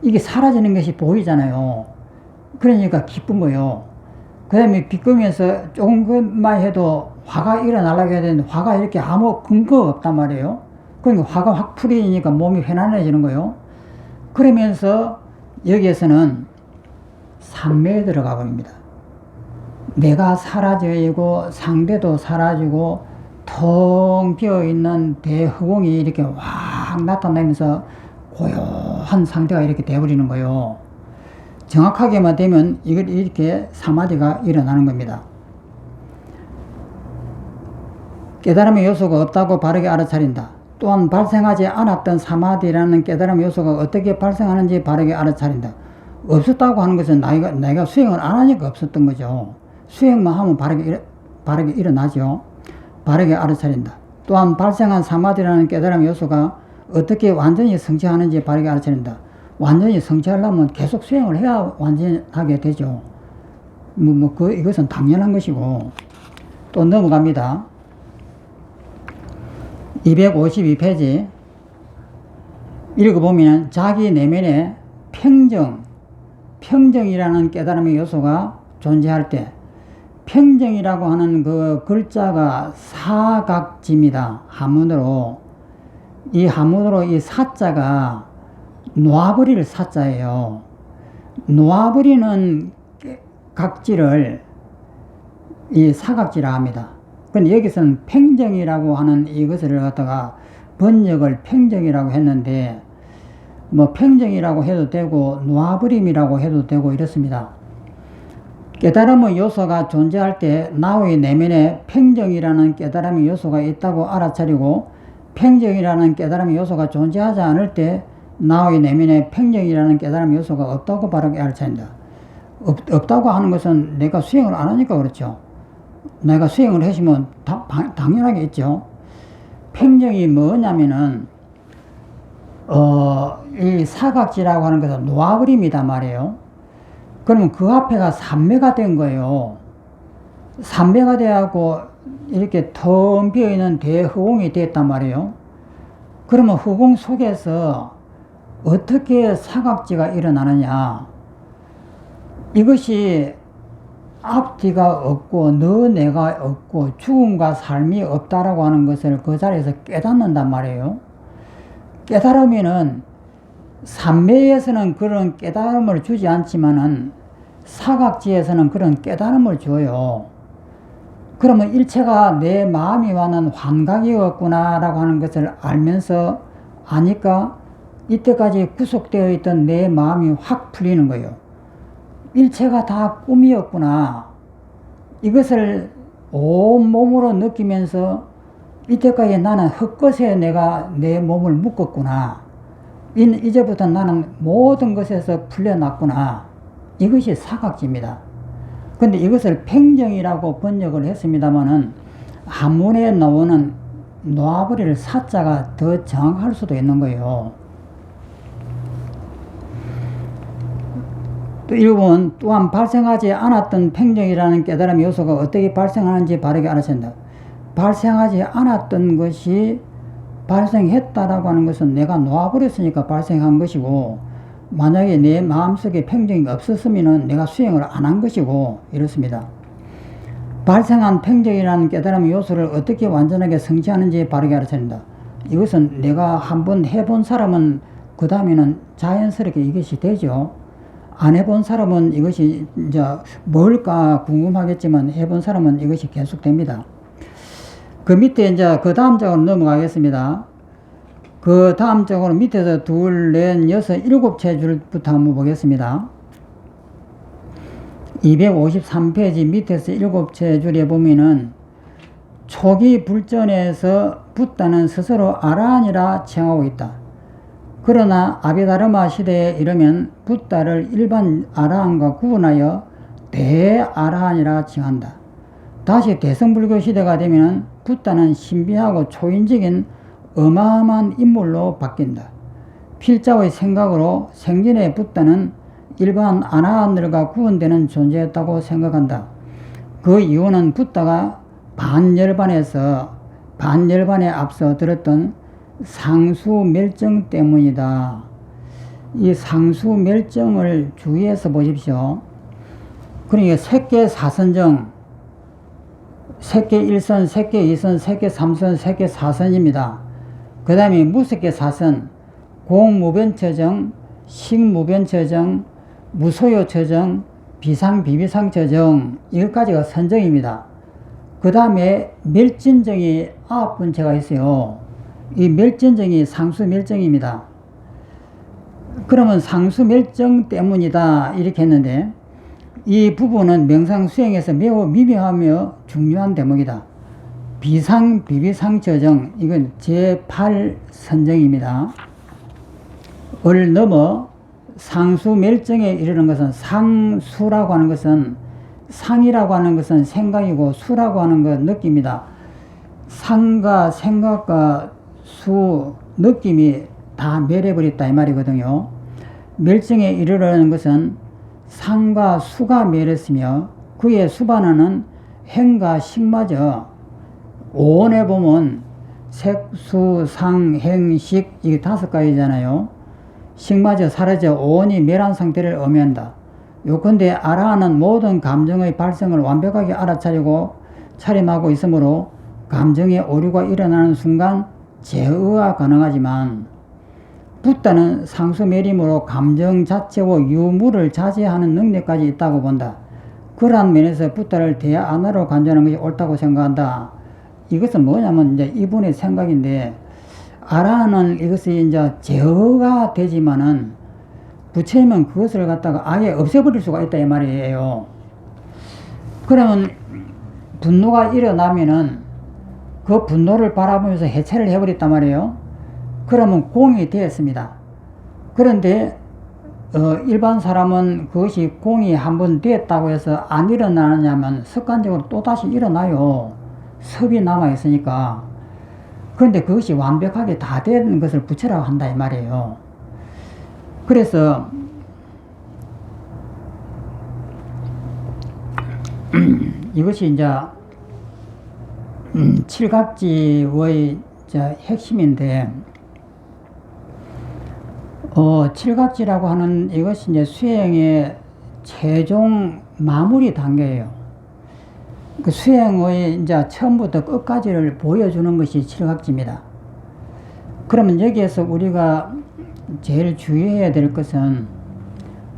이게 사라지는 것이 보이잖아요. 그러니까 기쁜 거예요. 그 다음에 비끄면서 조금만 해도 화가 일어나려고 해야 되는데 화가 이렇게 아무 근거가 없단 말이에요. 그러니까 화가 확 풀리니까 몸이 편안해지는 거예요. 그러면서 여기에서는 삼매에 들어가 버립니다. 내가 사라지고 상대도 사라지고 텅 비어있는 대허공이 이렇게 확 나타나면서 고요한 상태가 이렇게 되어버리는 거예요. 정확하게만 되면 이걸 이렇게 사마디가 일어나는 겁니다. 깨달음의 요소가 없다고 바르게 알아차린다. 또한 발생하지 않았던 사마디라는 깨달음의 요소가 어떻게 발생하는지 바르게 알아차린다. 없었다고 하는 것은 내가 수행을 안 하니까 없었던 거죠. 수행만 하면 바르게 일어나죠. 바르게 알아차린다. 또한 발생한 사마디라는 깨달음의 요소가 어떻게 완전히 성취하는지 바르게 알아차린다. 완전히 성취하려면 계속 수행을 해야 완전하게 되죠. 이것은 당연한 것이고. 또 넘어갑니다. 252페이지. 읽어보면 자기 내면에 평정이라는 깨달음의 요소가 존재할 때, 평정이라고 하는 그 글자가 사각지입니다. 한문으로. 이 한문으로 이 사자가 놓아버릴 사자예요. 놓아버리는 각지를 이 사각지라 합니다. 근데 여기서는 평정이라고 하는 이것을 갖다가 번역을 평정이라고 했는데, 평정이라고 해도 되고, 놓아버림이라고 해도 되고, 이렇습니다. 깨달음의 요소가 존재할 때, 나의 내면에 평정이라는 깨달음의 요소가 있다고 알아차리고, 평정이라는 깨달음의 요소가 존재하지 않을 때, 나의 내면에 평정이라는 깨달음의 요소가 없다고 바르게 알아차린다. 없다고 하는 것은 내가 수행을 안 하니까 그렇죠. 내가 수행을 했으면 당연하게 있죠. 평정이 뭐냐면은, 이 사각지라고 하는 것은 놓아버림이단 말이에요. 그러면 그 앞에가 삼매가 된 거예요. 삼매가 돼갖고 이렇게 텅 비어있는 대허공이 됐단 말이에요. 그러면 허공 속에서 어떻게 사각지가 일어나느냐. 이것이 앞뒤가 없고 너 내가 없고 죽음과 삶이 없다라고 하는 것을 그 자리에서 깨닫는단 말이에요. 깨달으면은 삼매에서는 그런 깨달음을 주지 않지만은 사각지에서는 그런 깨달음을 줘요. 그러면 일체가 내 마음이 와는 환각이었구나 라고 하는 것을 알면서 아니까 이때까지 구속되어 있던 내 마음이 확 풀리는 거예요. 일체가 다 꿈이었구나. 이것을 온몸으로 느끼면서 이때까지 나는 헛것에 내가 내 몸을 묶었구나. 이제부터 나는 모든 것에서 풀려났구나. 이것이 사각지입니다. 근데 이것을 평정이라고 번역을 했습니다만은 한문에 나오는 놓아버릴 사자가 더 정확할 수도 있는 거예요. 또 읽어보면 또한 발생하지 않았던 평정이라는 깨달음의 요소가 어떻게 발생하는지 바르게 알아챈다. 발생하지 않았던 것이 발생했다라고 하는 것은 내가 놓아버렸으니까 발생한 것이고, 만약에 내 마음속에 평정이 없었으면 내가 수행을 안 한 것이고, 이렇습니다. 발생한 평정이라는 깨달음의 요소를 어떻게 완전하게 성취하는지 바르게 알아차린다. 이것은 내가 한번 해본 사람은 그 다음에는 자연스럽게 이것이 되죠. 안 해본 사람은 이것이 이제 뭘까 궁금하겠지만 해본 사람은 이것이 계속됩니다. 그 밑에 이제 그 다음 쪽으로 넘어가겠습니다. 그 다음 쪽으로 밑에서 둘, 넷, 여섯, 일곱 체줄부터 한번 보겠습니다. 253페이지 밑에서 일곱 체줄에 보면은 초기 불전에서 붓다는 스스로 아라한이라 칭하고 있다. 그러나 아비다르마 시대에 이르면 붓다를 일반 아라한과 구분하여 대아라한이라 칭한다. 다시 대성불교 시대가 되면 붓다는 신비하고 초인적인 어마어마한 인물로 바뀐다. 필자의 생각으로 생전에 붓다는 일반 아라한들과 구분되는 존재였다고 생각한다. 그 이유는 붓다가 반열반에 앞서 들었던 상수멸정 때문이다. 이 상수멸정을 주의해서 보십시오. 그러니까 색계 사선정, 색계 1선, 색계 2선, 색계 3선, 색계 4선입니다. 그 다음에 무색계 사선, 공무변처정, 식무변처정, 무소요처정, 비상비비상처정, 이것까지가 선정입니다. 그 다음에 멸진정이 9번째가 있어요. 이 멸진정이 상수멸정입니다. 그러면 상수멸정 때문이다 이렇게 했는데, 이 부분은 명상수행에서 매우 미묘하며 중요한 대목이다. 비상비비상처정, 이건 제8선정입니다. 을 넘어 상수멸정에 이르는 것은, 상수라고 하는 것은, 상이라고 하는 것은 생각이고 수라고 하는 건 느낌이다. 상과 생각과 수, 느낌이 다 멸해버렸다 이 말이거든요. 멸정에 이르는 것은 상과 수가 멸했으며 그의 수반하는 행과 식마저 오원에 보면 색, 수, 상, 행, 식 이게 5가지잖아요. 식마저 사라져 오원이 멸한 상태를 의미한다. 요컨대 알아하는 모든 감정의 발생을 완벽하게 알아차리고 차림하고 있으므로 감정의 오류가 일어나는 순간 제어가 가능하지만, 붓다는 상수멸임으로 감정 자체와 유무를 자제하는 능력까지 있다고 본다. 그러한 면에서 붓다를 대안으로 간주하는 것이 옳다고 생각한다. 이것은 뭐냐면 이제 이분의 생각인데, 알아는 이것이 이제 제어가 되지만은 부처님은 그것을 갖다가 아예 없애버릴 수가 있다 이 말이에요. 그러면 분노가 일어나면은 그 분노를 바라보면서 해체를 해버렸단 말이에요. 그러면 공이 되었습니다. 그런데 일반 사람은 그것이 공이 한번 되었다고 해서 안 일어나느냐면 습관적으로 또다시 일어나요. 섭이 남아있으니까. 그런데 그것이 완벽하게 다 된 것을 부처라고 한다 이 말이에요. 그래서 이것이 이제 칠각지의 핵심인데, 칠각지라고 하는 이것이 이제 수행의 최종 마무리 단계예요. 그 수행의 이제 처음부터 끝까지를 보여주는 것이 칠각지입니다. 그러면 여기에서 우리가 제일 주의해야 될 것은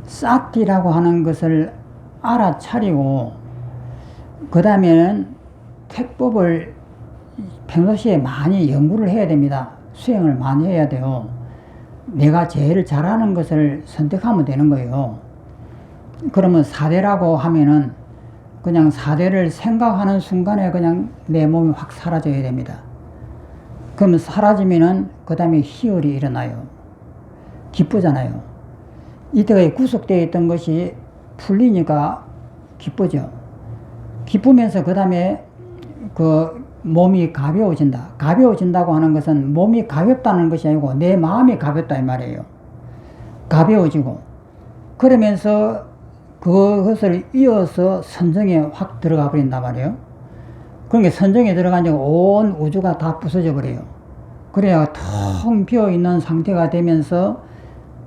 싹디라고 하는 것을 알아차리고, 그 다음에는 택법을 평소시에 많이 연구를 해야 됩니다. 수행을 많이 해야 돼요. 내가 제일 잘하는 것을 선택하면 되는 거예요. 그러면 사대라고 하면은 그냥 사대를 생각하는 순간에 그냥 내 몸이 확 사라져야 됩니다. 그러면 사라지면은 그 다음에 희열이 일어나요. 기쁘잖아요. 이때가 구속되어 있던 것이 풀리니까 기쁘죠. 기쁘면서 그 다음에 그 몸이 가벼워진다. 가벼워진다고 하는 것은 몸이 가볍다는 것이 아니고 내 마음이 가볍다 이 말이에요. 가벼워지고, 그러면서 그것을 이어서 선정에 확 들어가 버린단 말이에요. 그러니까 선정에 들어가니까 온 우주가 다 부서져 버려요. 그래야 텅 비어 있는 상태가 되면서,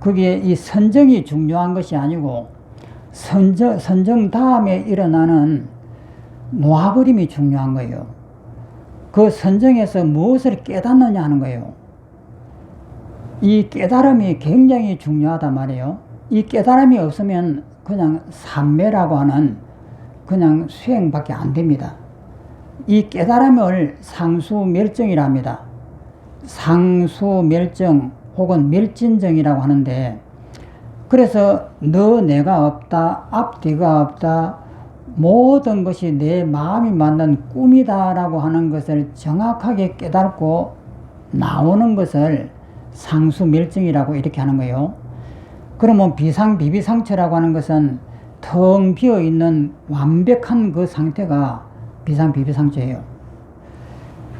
그게 이 선정이 중요한 것이 아니고 선정 다음에 일어나는 놓아버림이 중요한 거예요. 그 선정에서 무엇을 깨닫느냐 하는 거예요. 이 깨달음이 굉장히 중요하단 말이에요. 이 깨달음이 없으면 그냥 삼매라고 하는 그냥 수행밖에 안 됩니다. 이 깨달음을 상수멸정이라 합니다. 상수멸정 혹은 멸진정이라고 하는데, 그래서 너 내가 없다, 앞뒤가 없다, 모든 것이 내 마음이 만든 꿈이다 라고 하는 것을 정확하게 깨닫고 나오는 것을 상수멸정이라고 이렇게 하는 거예요. 그러면 비상비비상처라고 하는 것은 텅 비어있는 완벽한 그 상태가 비상비비상처예요.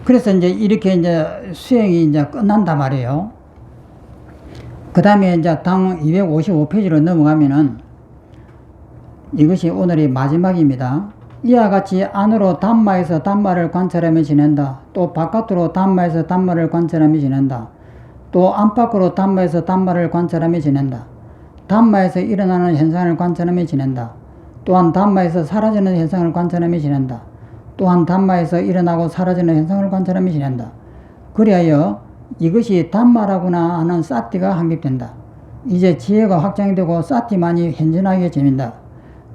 그래서 이제 이렇게 이제 수행이 이제 끝난단 말이에요. 그 다음에 이제 다음 255페이지로 넘어가면은 이것이 오늘의 마지막입니다. 이와 같이 안으로 단마에서 단마를 관찰하며 지낸다. 또 바깥으로 단마에서 단마를 관찰하며 지낸다. 또 안팎으로 단마에서 단마를 관찰하며 지낸다. 단마에서 일어나는 현상을 관찰하며 지낸다. 또한 담마에서 사라지는 현상을 관찰하며 지낸다. 또한 담마에서 일어나고 사라지는 현상을 관찰하며 지낸다. 그리하여 이것이 담마라구나 하는 사티가 확립된다. 이제 지혜가 확장이 되고 사티만이 현존하게 재민다.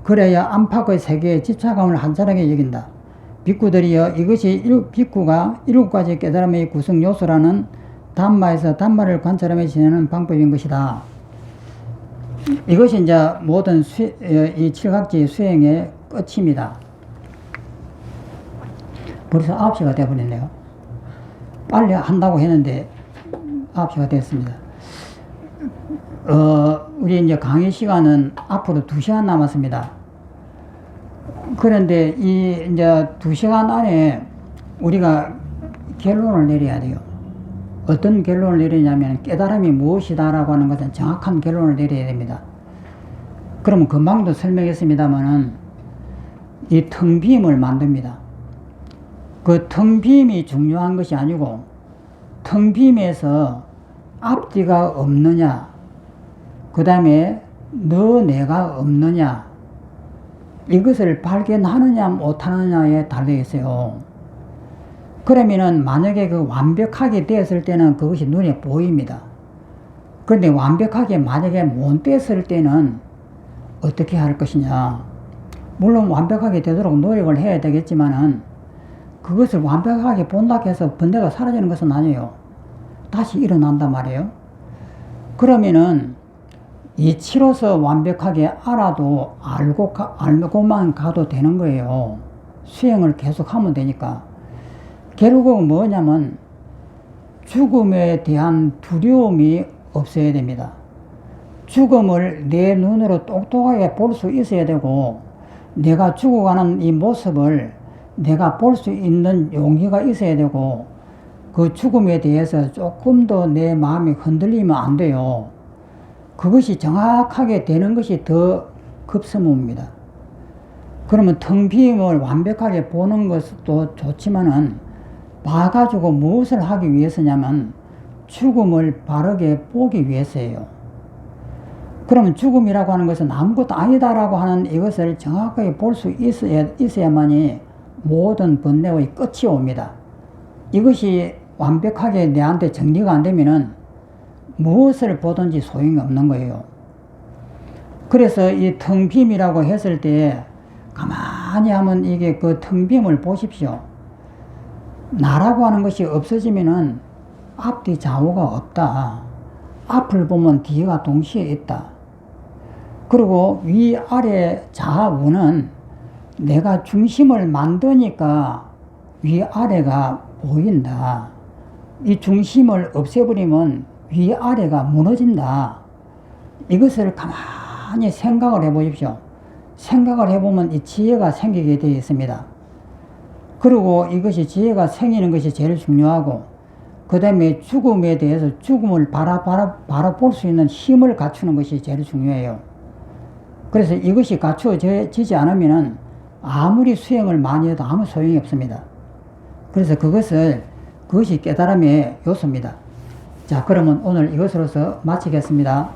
그래야 안팎의 세계의 집착감을 한차하게 여긴다. 비쿠들이여 이것이 비쿠가 7가지 깨달음의 구성 요소라는 담마에서 담마를 관찰하며 지내는 방법인 것이다. 이것이 이제 모든 이 칠각지 수행의 끝입니다. 벌써 9시가 되어버렸네요. 빨리 한다고 했는데 9시가 됐습니다. 우리 이제 강의 시간은 앞으로 2시간 남았습니다. 그런데 이 이제 2시간 안에 우리가 결론을 내려야 돼요. 어떤 결론을 내리냐면 깨달음이 무엇이다라고 하는 것은 정확한 결론을 내려야 됩니다. 그러면 금방도 설명했습니다만은 이 텅빔을 만듭니다. 그 텅빔이 중요한 것이 아니고 텅빔에서 앞뒤가 없느냐, 그 다음에 너 내가 없느냐, 이것을 발견하느냐 못하느냐에 달려 있어요. 그러면은 만약에 그 완벽하게 되었을 때는 그것이 눈에 보입니다. 그런데 완벽하게 만약에 못 되었을 때는 어떻게 할 것이냐. 물론 완벽하게 되도록 노력을 해야 되겠지만은 그것을 완벽하게 본다고 해서 번뇌가 사라지는 것은 아니에요. 다시 일어난단 말이에요. 그러면은 이치로서 완벽하게 알아도 알고만 가도 되는 거예요. 수행을 계속 하면 되니까. 결국은 뭐냐면 죽음에 대한 두려움이 없어야 됩니다. 죽음을 내 눈으로 똑똑하게 볼 수 있어야 되고, 내가 죽어가는 이 모습을 내가 볼 수 있는 용기가 있어야 되고, 그 죽음에 대해서 조금 더 내 마음이 흔들리면 안 돼요. 그것이 정확하게 되는 것이 더 급선무입니다. 그러면 텅 빔을 완벽하게 보는 것도 좋지만은 봐가지고 무엇을 하기 위해서냐면 죽음을 바르게 보기 위해서예요. 그러면 죽음이라고 하는 것은 아무것도 아니다라고 하는 이것을 정확하게 볼 수 있어야만이 모든 번뇌의 끝이 옵니다. 이것이 완벽하게 내한테 정리가 안 되면은 무엇을 보든지 소용이 없는 거예요. 그래서 이 텅빔이라고 했을 때 가만히 하면 이게 그 텅빔을 보십시오. 나라고 하는 것이 없어지면은 앞뒤 좌우가 없다. 앞을 보면 뒤가 동시에 있다. 그리고 위아래 좌우는 내가 중심을 만드니까 위아래가 보인다. 이 중심을 없애버리면 위아래가 무너진다. 이것을 가만히 생각을 해보십시오. 생각을 해보면 이 지혜가 생기게 되어 있습니다. 그리고 이것이 지혜가 생기는 것이 제일 중요하고, 그 다음에 죽음에 대해서 죽음을 바라볼 수 있는 힘을 갖추는 것이 제일 중요해요. 그래서 이것이 갖추어지지 않으면 아무리 수행을 많이 해도 아무 소용이 없습니다. 그래서 그것이 깨달음의 요소입니다. 자, 그러면 오늘 이것으로서 마치겠습니다.